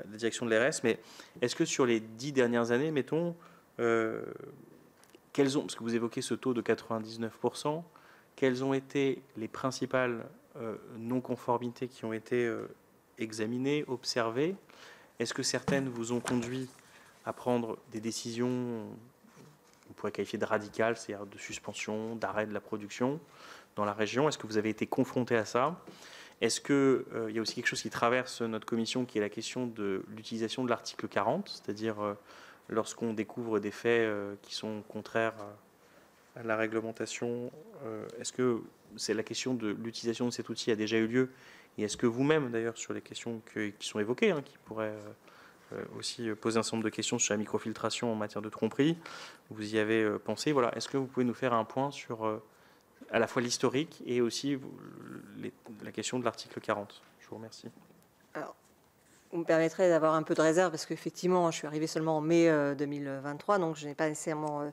direction de l'ERS, mais est-ce que sur les 10 dernières années, mettons, parce que vous évoquez ce taux de 99%, quelles ont été les principales non-conformités qui ont été examinées, observées? Est-ce que certaines vous ont conduit à prendre des décisions, on pourrait qualifier de radicales, c'est-à-dire de suspension, d'arrêt de la production dans la région? Est-ce que vous avez été confronté à ça? Est-ce qu'il y a aussi quelque chose qui traverse notre commission, qui est la question de l'utilisation de l'article 40, c'est-à-dire lorsqu'on découvre des faits qui sont contraires à la réglementation, est-ce que c'est la question de l'utilisation de cet outil a déjà eu lieu? Et est-ce que vous-même, d'ailleurs, sur les questions qui sont évoquées, hein, qui pourraient aussi poser un certain nombre de questions sur la microfiltration en matière de tromperie, vous y avez pensé? Voilà. Est-ce que vous pouvez nous faire un point sur à la fois l'historique et aussi la question de l'article 40? Je vous remercie. Alors, vous me permettrez d'avoir un peu de réserve parce qu'effectivement, je suis arrivée seulement en mai 2023, donc je n'ai pas nécessairement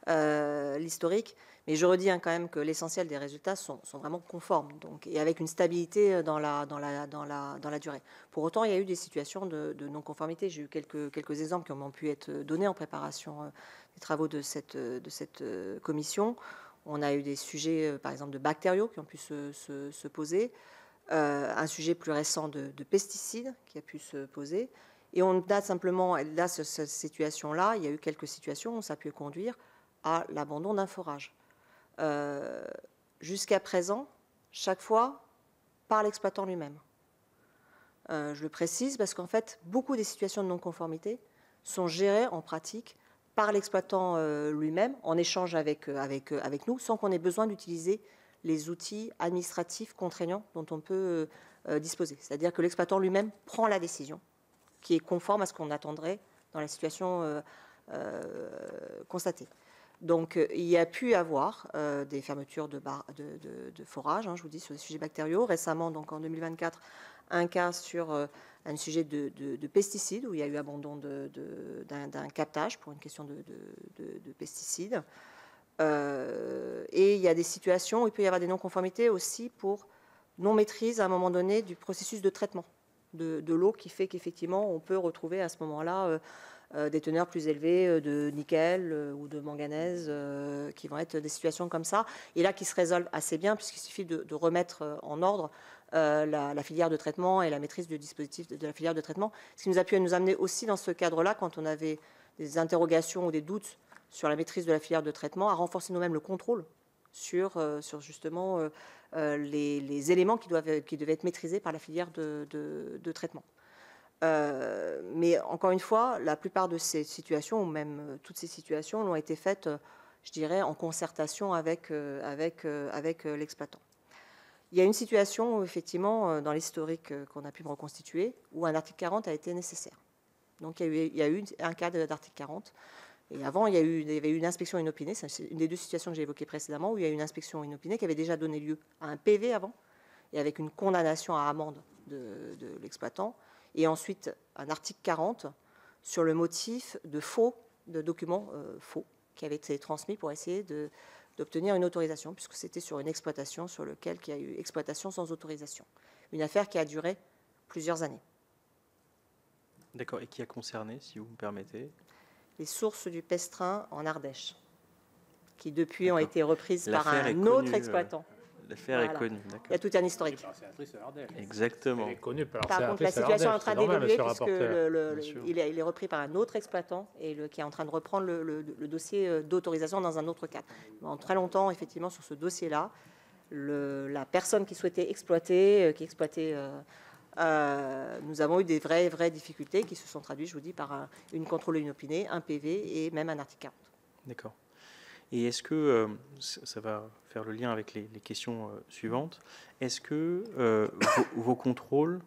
l'historique. Mais je redis quand même que l'essentiel des résultats sont vraiment conformes, donc, et avec une stabilité dans la durée. Pour autant, il y a eu des situations de non-conformité. J'ai eu quelques exemples qui m'ont pu être donnés en préparation des travaux de cette commission. On a eu des sujets, par exemple, de bactériaux qui ont pu se poser. Un sujet plus récent de pesticides qui a pu se poser. Et on a simplement, là, cette situation-là, il y a eu quelques situations où ça a pu conduire à l'abandon d'un forage. Jusqu'à présent, chaque fois, par l'exploitant lui-même. Je le précise parce qu'en fait, beaucoup des situations de non-conformité sont gérées en pratique par l'exploitant lui-même, en échange avec nous, sans qu'on ait besoin d'utiliser les outils administratifs contraignants dont on peut disposer. C'est-à-dire que l'exploitant lui-même prend la décision, qui est conforme à ce qu'on attendrait dans la situation constatée. Donc, il y a pu avoir des fermetures de forages, hein, je vous dis, sur des sujets bactériaux. Récemment, donc en 2024, un cas sur un sujet de pesticides, où il y a eu abandon d'un captage pour une question de pesticides. Et il y a des situations où il peut y avoir des non-conformités aussi pour non-maîtrise à un moment donné du processus de traitement de l'eau, qui fait qu'effectivement on peut retrouver à ce moment-là des teneurs plus élevées de nickel ou de manganèse, qui vont être des situations comme ça, et là qui se résolvent assez bien puisqu'il suffit de remettre en ordre la filière de traitement et la maîtrise du dispositif de la filière de traitement, ce qui nous a pu nous amener aussi dans ce cadre-là, quand on avait des interrogations ou des doutes sur la maîtrise de la filière de traitement, à renforcer nous-mêmes le contrôle sur justement les éléments qui devaient être maîtrisés par la filière de traitement. Mais encore une fois, la plupart de ces situations, ou même toutes ces situations, ont été faites, je dirais, en concertation avec l'exploitant. Il y a une situation où, effectivement, dans l'historique qu'on a pu me reconstituer, où un article 40 a été nécessaire. Donc il y a eu un cas d'article 40. Et avant, il y avait eu une inspection inopinée. C'est une des deux situations que j'ai évoquées précédemment, où il y a eu une inspection inopinée qui avait déjà donné lieu à un PV avant, et avec une condamnation à amende de l'exploitant. Et ensuite, un article 40 sur le motif de documents faux qui avaient été transmis pour essayer d'obtenir une autorisation, puisque c'était sur une exploitation sur laquelle il y a eu exploitation sans autorisation. Une affaire qui a duré plusieurs années. D'accord. Et qui a concerné, si vous me permettez? Les sources du Pestrin en Ardèche, qui depuis ont été reprises par un autre exploitant. L'affaire est connue, d'accord. Il y a tout un historique. Exactement. Elle est connue par contre, la situation est en train d'évoluer puisqu'il est repris par un autre exploitant et qui est en train de reprendre le dossier d'autorisation dans un autre cadre. En très longtemps, effectivement, sur ce dossier-là, la personne qui souhaitait exploiter, nous avons eu des vraies difficultés qui se sont traduites, je vous dis, par une contrôle inopinée, un PV et même un article 40. D'accord. Et est-ce que, ça va faire le lien avec les questions suivantes, est-ce que vos contrôles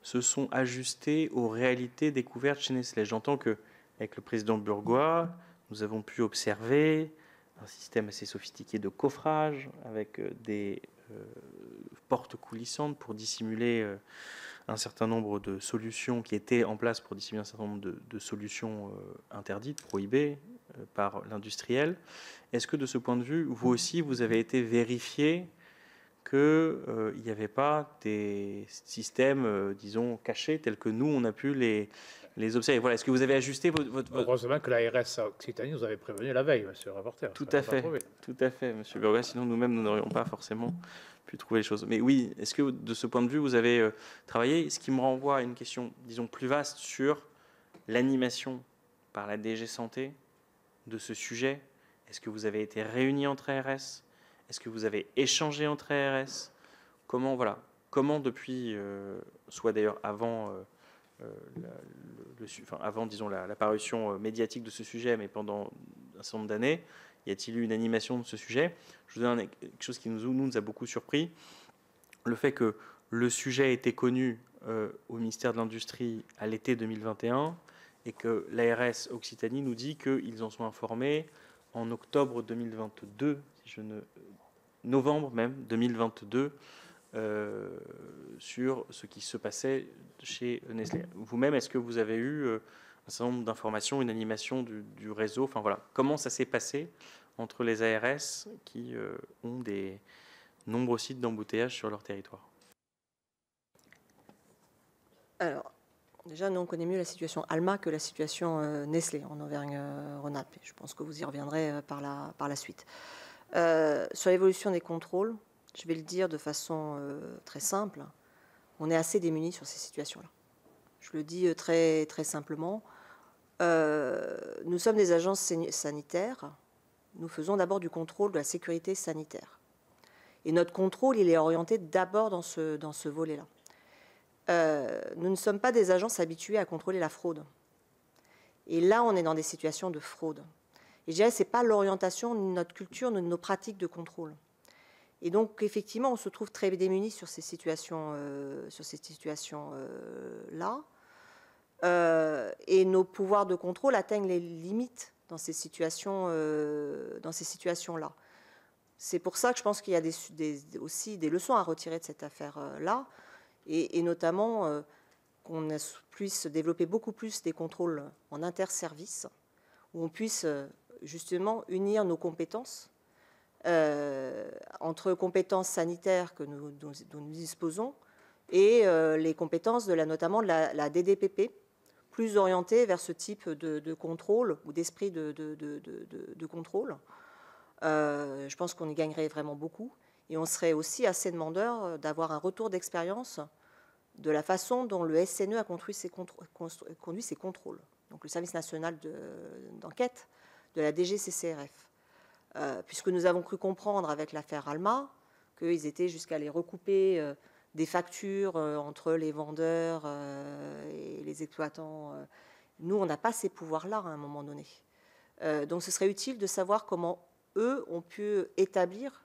se sont ajustés aux réalités découvertes chez Nestlé? J'entends qu'avec le président Burgois, nous avons pu observer un système assez sophistiqué de coffrage, avec des portes coulissantes pour dissimuler un certain nombre de solutions qui étaient en place pour dissimuler un certain nombre de solutions interdites, prohibées par l'industriel. Est-ce que de ce point de vue, vous aussi, vous avez été vérifié qu'il n'y avait pas des systèmes, disons, cachés, tels que nous, on a pu les observer? Voilà. Est-ce que vous avez ajusté votre... Heureusement que l'ARS Occitanie nous avait prévenu la veille, monsieur le rapporteur. Tout à fait, monsieur Burgois, sinon nous-mêmes, nous n'aurions pas forcément pu trouver les choses. Mais oui, est-ce que de ce point de vue, vous avez travaillé? Ce qui me renvoie à une question, disons, plus vaste sur l'animation par la DG Santé de ce sujet. Est-ce que vous avez été réunis entre ARS? Est-ce que vous avez échangé entre ARS? Comment depuis, soit d'ailleurs avant, avant, disons, la parution médiatique de ce sujet, mais pendant un certain nombre d'années, y a-t-il eu une animation de ce sujet? Je vous donne quelque chose qui nous a beaucoup surpris. Le fait que le sujet était connu au ministère de l'Industrie à l'été 2021 et que l'ARS Occitanie nous dit qu'ils en sont informés en octobre 2022, novembre même 2022, sur ce qui se passait chez Nestlé. Vous-même, est-ce que vous avez eu un certain nombre d'informations, une animation du réseau? Enfin voilà, comment ça s'est passé entre les ARS qui ont des nombreux sites d'embouteillage sur leur territoire? Alors, déjà, nous, on connaît mieux la situation Alma que la situation Nestlé en Auvergne-Rhône-Alpes. Je pense que vous y reviendrez par la suite. Sur l'évolution des contrôles, je vais le dire de façon très simple, on est assez démunis sur ces situations-là. Je le dis très, très simplement. Nous sommes des agences sanitaires. Nous faisons d'abord du contrôle de la sécurité sanitaire. Et notre contrôle, il est orienté d'abord dans ce volet-là. Nous ne sommes pas des agences habituées à contrôler la fraude. Et là, on est dans des situations de fraude. Et je dirais que ce n'est pas l'orientation de notre culture, de nos pratiques de contrôle. Et donc, effectivement, on se trouve très démunis sur ces situations-là. Et nos pouvoirs de contrôle atteignent les limites dans ces situations-là. C'est pour ça que je pense qu'il y a aussi des leçons à retirer de cette affaire-là, et notamment qu'on puisse développer beaucoup plus des contrôles en interservices, où on puisse justement unir nos compétences entre compétences sanitaires dont nous disposons et les compétences notamment de la DDPP, plus orientées vers ce type de contrôle ou d'esprit de contrôle. Je pense qu'on y gagnerait vraiment beaucoup. Et on serait aussi assez demandeur d'avoir un retour d'expérience de la façon dont le SNE a conduit ses contrôles. Donc le service national d'enquête de la DGCCRF. Puisque nous avons cru comprendre avec l'affaire Alma qu'ils étaient jusqu'à aller recouper des factures entre les vendeurs et les exploitants. Nous, on n'a pas ces pouvoirs-là à un moment donné. Donc ce serait utile de savoir comment eux ont pu établir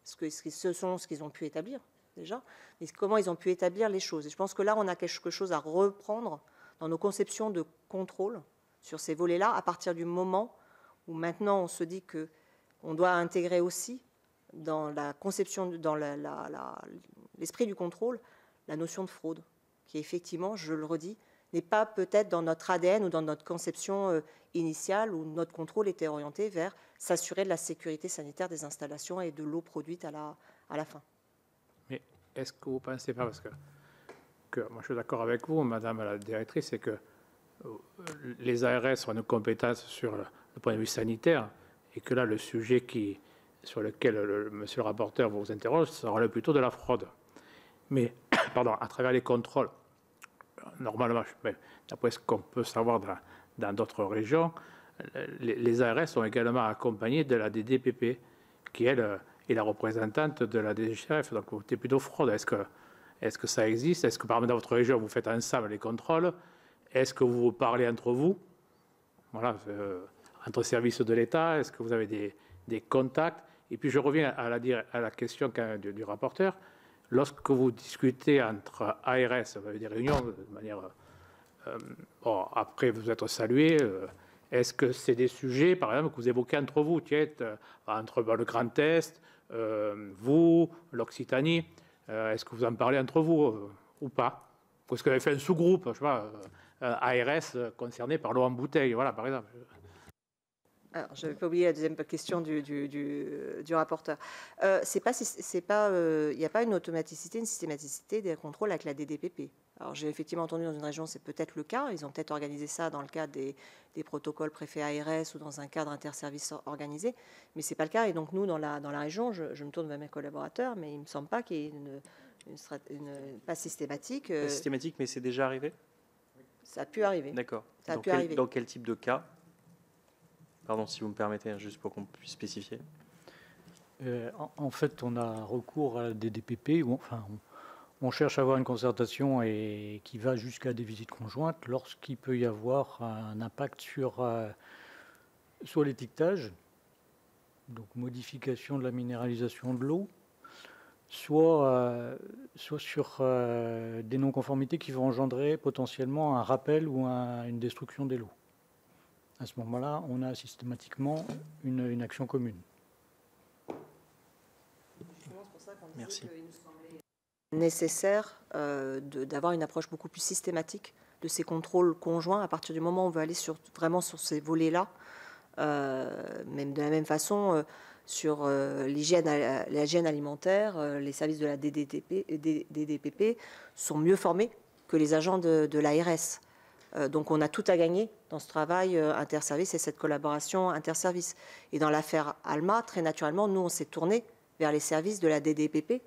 ce qu'ils ont pu établir déjà, mais comment ils ont pu établir les choses. Et je pense que là, on a quelque chose à reprendre dans nos conceptions de contrôle sur ces volets-là, à partir du moment où maintenant on se dit qu'on doit intégrer aussi dans la conception, dans l'esprit du contrôle, la notion de fraude, qui effectivement, je le redis, n'est pas peut-être dans notre ADN ou dans notre conception initiale où notre contrôle était orienté vers s'assurer de la sécurité sanitaire des installations et de l'eau produite à la fin. Mais est-ce que vous ne pensez pas, parce que moi je suis d'accord avec vous, Madame la Directrice, c'est que les ARS ont une compétence sur le point de vue sanitaire et que là, le sujet sur lequel monsieur le rapporteur vous interroge, ça relève plutôt de la fraude. Mais, pardon, à travers les contrôles, normalement, d'après ce qu'on peut savoir dans d'autres régions, les ARS sont également accompagnés de la DDPP, qui, elle, est la représentante de la DGCRF. Donc, c'est plutôt fraude. Est-ce que ça existe? Est-ce que, par exemple, dans votre région, vous faites ensemble les contrôles? Est-ce que vous parlez entre vous? Voilà, entre services de l'État, est-ce que vous avez des contacts? Et puis je reviens à la question du rapporteur. Lorsque vous discutez entre ARS, vous avez des réunions de manière... bon, après vous êtes salué, est-ce que c'est des sujets, par exemple, que vous évoquez entre vous, entre le Grand Est, vous, l'Occitanie, est-ce que vous en parlez entre vous ou pas? Est-ce que vous avez fait un sous-groupe, je sais pas, ARS concerné par l'eau en bouteille, voilà, par exemple. Alors, je n'avais pas oublié la deuxième question du rapporteur. Il n'y a pas une automaticité, une systématicité des contrôles avec la DDPP. Alors, j'ai effectivement entendu dans une région, c'est peut-être le cas. Ils ont peut-être organisé ça dans le cadre des protocoles préfets ARS ou dans un cadre interservice organisé, mais ce n'est pas le cas. Et donc, nous, dans la région, je me tourne vers mes collaborateurs, mais il ne me semble pas qu'il y ait pas systématique. Pas systématique, mais c'est déjà arrivé? Ça a pu arriver. D'accord. Dans quel type de cas? Pardon, si vous me permettez, juste pour qu'on puisse spécifier. En fait, on a recours à des DPP, on cherche à avoir une concertation et qui va jusqu'à des visites conjointes lorsqu'il peut y avoir un impact sur l'étiquetage, donc modification de la minéralisation de l'eau, soit sur des non-conformités qui vont engendrer potentiellement un rappel ou une destruction des lots. À ce moment-là, on a systématiquement une action commune. Merci. Nécessaire d'avoir une approche beaucoup plus systématique de ces contrôles conjoints à partir du moment où on veut aller vraiment sur ces volets-là. Même de la même façon, sur l'hygiène alimentaire, les services de la DDPP sont mieux formés que les agents de l'ARS. Donc on a tout à gagner dans ce travail interservice et cette collaboration interservice. Et dans l'affaire Alma, très naturellement, nous, on s'est tourné vers les services de la DDPP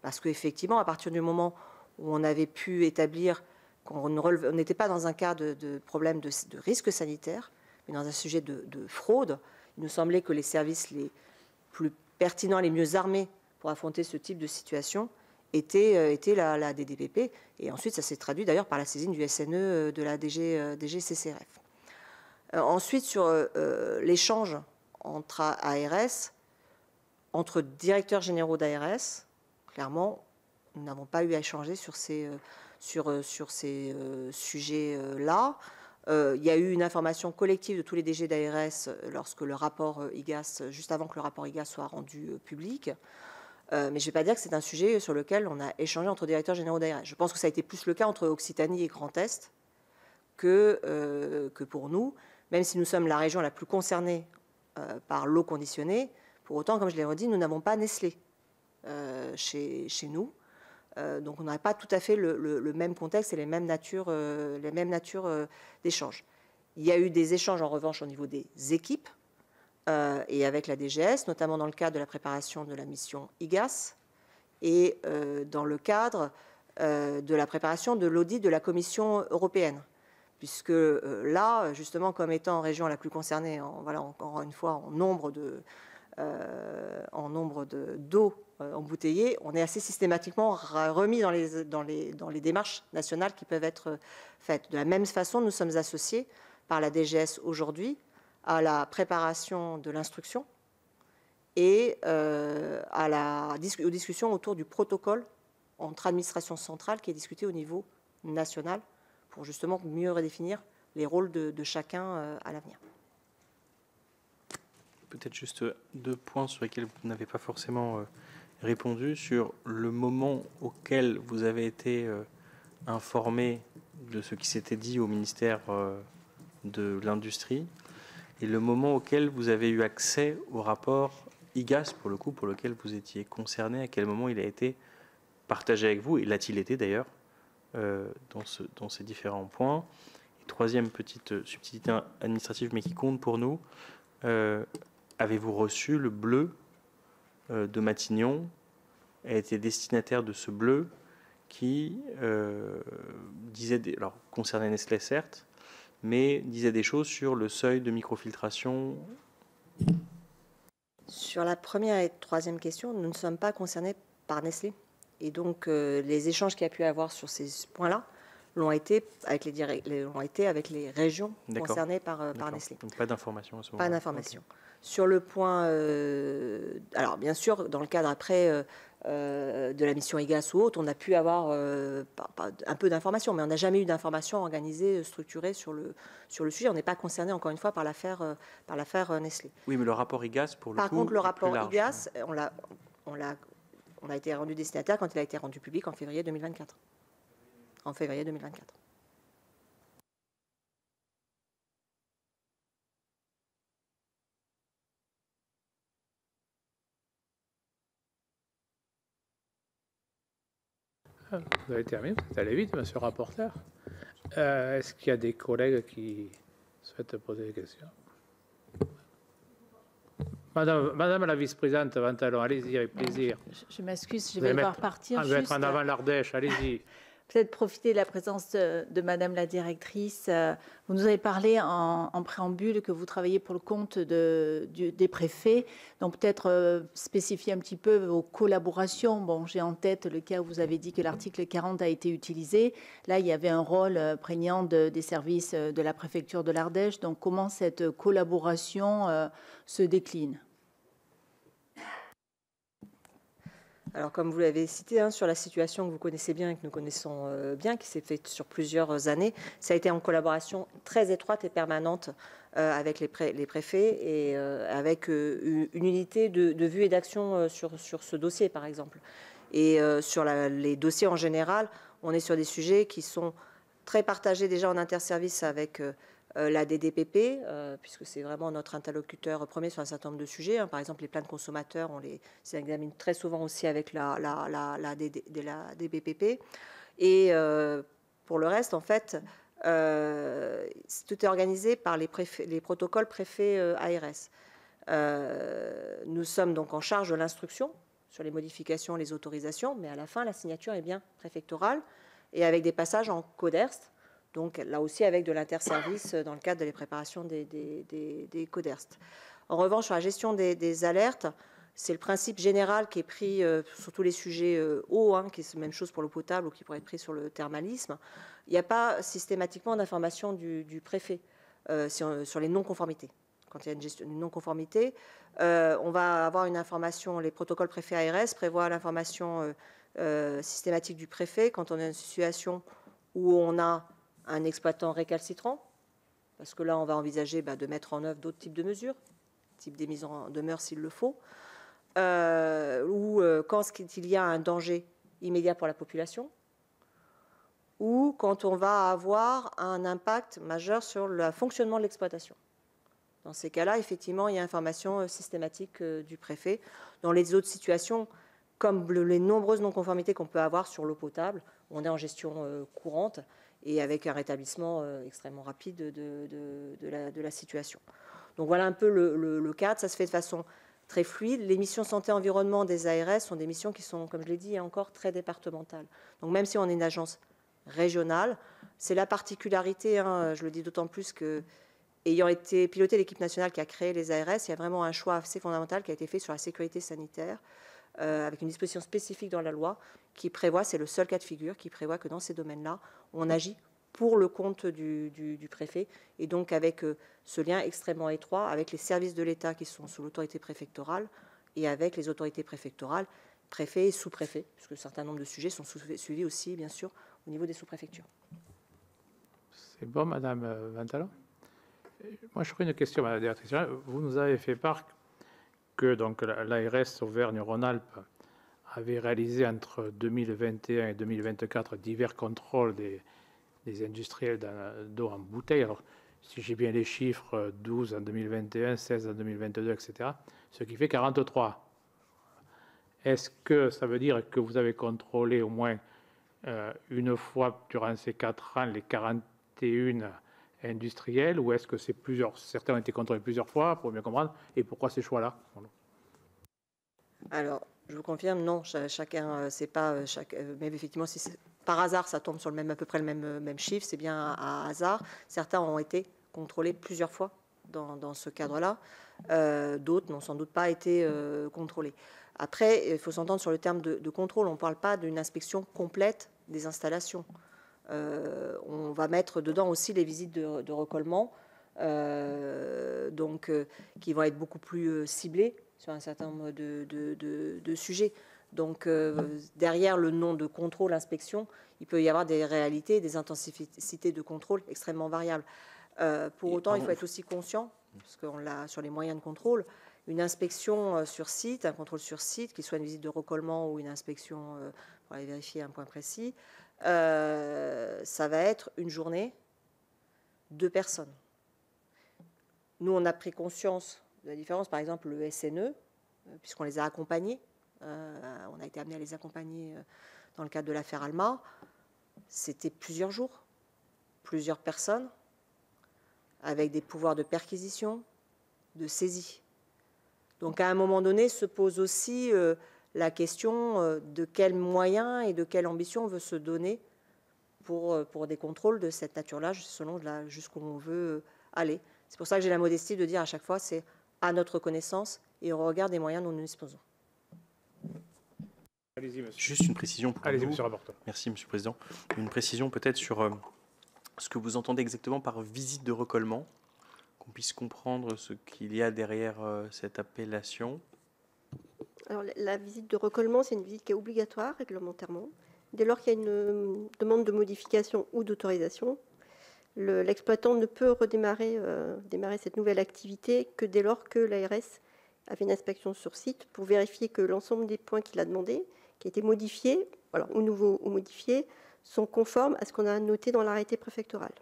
parce qu'effectivement, à partir du moment où on avait pu établir qu'on n'était pas dans un cas de problème de risque sanitaire, mais dans un sujet de fraude, il nous semblait que les services les plus pertinents, les mieux armés pour affronter ce type de situation étaient la DDPP. Et ensuite, ça s'est traduit d'ailleurs par la saisine du SNE de la DGCCRF. Ensuite, sur l'échange entre ARS, entre directeurs généraux d'ARS, clairement, nous n'avons pas eu à échanger sur ces sujets-là. Il y a eu une information collective de tous les DG d'ARS lorsque le rapport IGAS, juste avant que le rapport IGAS soit rendu public. Mais je ne vais pas dire que c'est un sujet sur lequel on a échangé entre directeurs généraux d'ARS. Je pense que ça a été plus le cas entre Occitanie et Grand Est que pour nous, même si nous sommes la région la plus concernée par l'eau conditionnée. Pour autant, comme je l'ai redit, nous n'avons pas Nestlé chez nous. Donc on n'aurait pas tout à fait le même contexte et les mêmes natures d'échanges. Il y a eu des échanges en revanche au niveau des équipes et avec la DGS, notamment dans le cadre de la préparation de la mission IGAS et dans le cadre de la préparation de l'audit de la Commission européenne. Puisque là, justement, comme étant région la plus concernée, voilà, encore une fois, en nombre d'eau embouteillée, on est assez systématiquement remis dans les démarches nationales qui peuvent être faites. De la même façon, nous sommes associés par la DGS aujourd'hui à la préparation de l'instruction et aux discussions autour du protocole entre administration centrale qui est discuté au niveau national pour justement mieux redéfinir les rôles de chacun à l'avenir. Peut-être juste 2 points sur lesquels vous n'avez pas forcément répondu, sur le moment auquel vous avez été informé de ce qui s'était dit au ministère de l'Industrie et le moment auquel vous avez eu accès au rapport IGAS, pour le coup, pour lequel vous étiez concerné, à quel moment il a été partagé avec vous, et l'a-t-il été d'ailleurs dans ces différents points. Et 3e petite subtilité administrative, mais qui compte pour nous, avez-vous reçu le bleu de Matignon, a été destinataire de ce bleu qui disait, alors concernait Nestlé certes, mais disait des choses sur le seuil de microfiltration. Sur la première et 3e question, nous ne sommes pas concernés par Nestlé. Et donc, les échanges qu'il y a pu avoir sur ces points-là l'ont été avec les régions concernées par Nestlé. Donc, pas d'informations à ce moment-là. Pas d'informations. Okay. Sur le point... alors, bien sûr, dans le cadre après de la mission IGAS ou autre, on a pu avoir un peu d'informations, mais on n'a jamais eu d'informations organisées, structurées sur le sujet. On n'est pas concerné, encore une fois, par l'affaire Nestlé. Oui, mais le rapport IGAS, pour le coup... Par contre, le rapport IGAS, on a été rendu destinataire quand il a été rendu public en février 2024. En février 2024. Vous avez terminé, vous êtes allé vite, monsieur le rapporteur. Est-ce qu'il y a des collègues qui souhaitent poser des questions? Madame la vice-présidente Ventalon, allez-y, avec plaisir. Je m'excuse, je vais devoir partir. Je vais mettre en avant l'Ardèche, allez-y. Peut-être profiter de la présence de Madame la directrice. Vous nous avez parlé en préambule que vous travaillez pour le compte des préfets. Donc peut-être spécifier un petit peu vos collaborations. Bon, j'ai en tête le cas où vous avez dit que l'article 40 a été utilisé. Là, il y avait un rôle prégnant des services de la préfecture de l'Ardèche. Donc comment cette collaboration se décline ? Alors, comme vous l'avez cité, hein, sur la situation que vous connaissez bien et que nous connaissons bien, qui s'est faite sur plusieurs années, ça a été en collaboration très étroite et permanente avec les préfets et avec une unité de vue et d'action sur ce dossier, par exemple. Et sur les dossiers en général, on est sur des sujets qui sont très partagés déjà en interservice avec la DDPP, puisque c'est vraiment notre interlocuteur premier sur un certain nombre de sujets. Hein. Par exemple, les plaintes consommateurs, on les examine très souvent aussi avec la DBPP. Et pour le reste, en fait, tout est organisé par les protocoles préfets ARS. Nous sommes donc en charge de l'instruction sur les modifications, les autorisations, mais à la fin, la signature est bien préfectorale et avec des passages en CODERST. Donc là aussi avec de l'interservice dans le cadre de la préparation des CODERST. En revanche, sur la gestion des alertes, c'est le principe général qui est pris sur tous les sujets eau, hein, qui est la même chose pour l'eau potable ou qui pourrait être pris sur le thermalisme. Il n'y a pas systématiquement d'information du préfet sur les non-conformités. Quand il y a une non-conformité, on va avoir une information, les protocoles préfets ARS prévoient l'information systématique du préfet quand on a une situation où on a un exploitant récalcitrant, parce que là, on va envisager de mettre en œuvre d'autres types de mesures, type des mises en demeure s'il le faut, ou quand il y a un danger immédiat pour la population, ou quand on va avoir un impact majeur sur le fonctionnement de l'exploitation. Dans ces cas-là, effectivement, il y a information systématique du préfet. Dans les autres situations, comme les nombreuses non-conformités qu'on peut avoir sur l'eau potable, on est en gestion courante, et avec un rétablissement extrêmement rapide de la situation. Donc voilà un peu le cadre, ça se fait de façon très fluide. Les missions santé-environnement des ARS sont des missions qui sont, comme je l'ai dit, encore très départementales. Donc même si on est une agence régionale, c'est la particularité, hein, je le dis d'autant plus que, ayant été piloté l'équipe nationale qui a créé les ARS, il y a vraiment un choix assez fondamental qui a été fait sur la sécurité sanitaire, avec une disposition spécifique dans la loi qui prévoit, c'est le seul cas de figure, qui prévoit que dans ces domaines-là, on agit pour le compte du préfet, et donc avec ce lien extrêmement étroit avec les services de l'État qui sont sous l'autorité préfectorale et avec les autorités préfectorales, préfets et sous-préfets, puisque un certain nombre de sujets sont suivis aussi, bien sûr, au niveau des sous-préfectures. C'est bon, Madame Vantalon. Moi, je ferai une question, Madame la directrice. Vous nous avez fait part que l'ARS Auvergne-Rhône-Alpes avait réalisé entre 2021 et 2024 divers contrôles des industriels d'eau en bouteille. Alors, si j'ai bien les chiffres, 12 en 2021, 16 en 2022, etc., ce qui fait 43. Est-ce que ça veut dire que vous avez contrôlé au moins une fois durant ces 4 ans les 41 industriels, ou est-ce que c'est plusieurs, certains ont été contrôlés plusieurs fois, pour bien comprendre, et pourquoi ces choix-là? Alors, je vous confirme, non, chacun, c'est pas mais effectivement, si par hasard ça tombe sur à peu près le même chiffre, c'est bien à hasard. Certains ont été contrôlés plusieurs fois dans ce cadre-là, d'autres n'ont sans doute pas été contrôlés. Après, il faut s'entendre sur le terme de contrôle. On ne parle pas d'une inspection complète des installations. On va mettre dedans aussi les visites de recollement, qui vont être beaucoup plus ciblées sur un certain nombre de sujets. Donc, derrière le nom de contrôle, inspection, il peut y avoir des réalités, des intensités de contrôle extrêmement variables. Pour autant, il faut être aussi conscient, parce qu'on l'a sur les moyens de contrôle, une inspection sur site, un contrôle sur site, qu'il soit une visite de recollement ou une inspection pour aller vérifier un point précis, ça va être une journée, 2 personnes. Nous, on a pris conscience de la différence, par exemple le SNE, puisqu'on les a accompagnés, on a été amené à les accompagner dans le cadre de l'affaire Alma, c'était plusieurs jours, plusieurs personnes, avec des pouvoirs de perquisition, de saisie. Donc à un moment donné se pose aussi la question de quels moyens et de quelle ambition on veut se donner pour des contrôles de cette nature-là, selon jusqu'où on veut aller. C'est pour ça que j'ai la modestie de dire à chaque fois, c'est à notre connaissance et au regard des moyens dont nous disposons. Allez-y, monsieur. Juste une précision pour Allez-y, nous. monsieur le rapporteur. Merci, monsieur le président. Une précision peut-être sur ce que vous entendez exactement par visite de recollement, qu'on puisse comprendre ce qu'il y a derrière cette appellation. Alors, la visite de recollement, c'est une visite qui est obligatoire réglementairement. Dès lors qu'il y a une demande de modification ou d'autorisation, l'exploitant ne peut redémarrer démarrer cette nouvelle activité que dès lors que l'ARS a fait une inspection sur site pour vérifier que l'ensemble des points qu'il a demandé, qui a été modifiés, alors, ou nouveaux ou modifiés, sont conformes à ce qu'on a noté dans l'arrêté préfectoral.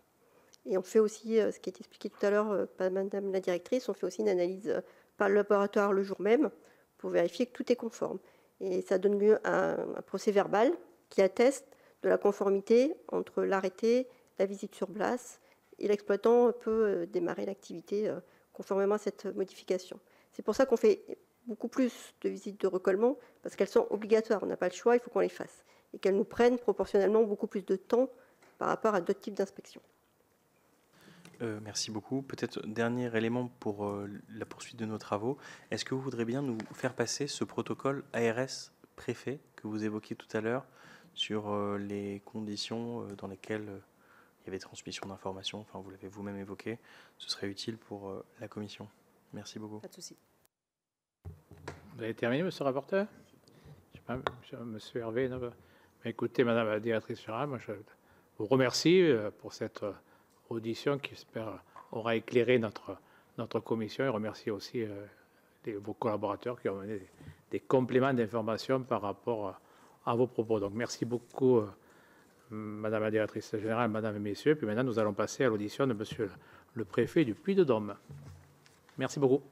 Et on fait aussi, ce qui a été expliqué tout à l'heure par Madame la directrice, on fait aussi une analyse par le laboratoire le jour même pour vérifier que tout est conforme. Et ça donne lieu à un procès verbal qui atteste de la conformité entre l'arrêté, la visite sur place, et l'exploitant peut démarrer l'activité conformément à cette modification. C'est pour ça qu'on fait beaucoup plus de visites de recollement, parce qu'elles sont obligatoires, on n'a pas le choix, il faut qu'on les fasse, et qu'elles nous prennent proportionnellement beaucoup plus de temps par rapport à d'autres types d'inspections. Merci beaucoup. Peut-être dernier élément pour la poursuite de nos travaux. Est-ce que vous voudrez bien nous faire passer ce protocole ARS préfet que vous évoquiez tout à l'heure sur les conditions dans lesquelles il y avait transmission d'informations, enfin vous l'avez vous-même évoqué, ce serait utile pour la commission. Merci beaucoup. Pas de souci. Vous avez terminé, monsieur le rapporteur? Je sais pas, monsieur Hervé. Non, écoutez, madame la directrice générale, moi, je vous remercie pour cette audition qui, j'espère, aura éclairé notre commission, et remercie aussi vos collaborateurs qui ont mené des compléments d'information par rapport à vos propos. Donc, merci beaucoup, madame la directrice générale, madame et messieurs. Puis maintenant, nous allons passer à l'audition de monsieur le préfet du Puy-de-Dôme. Merci beaucoup.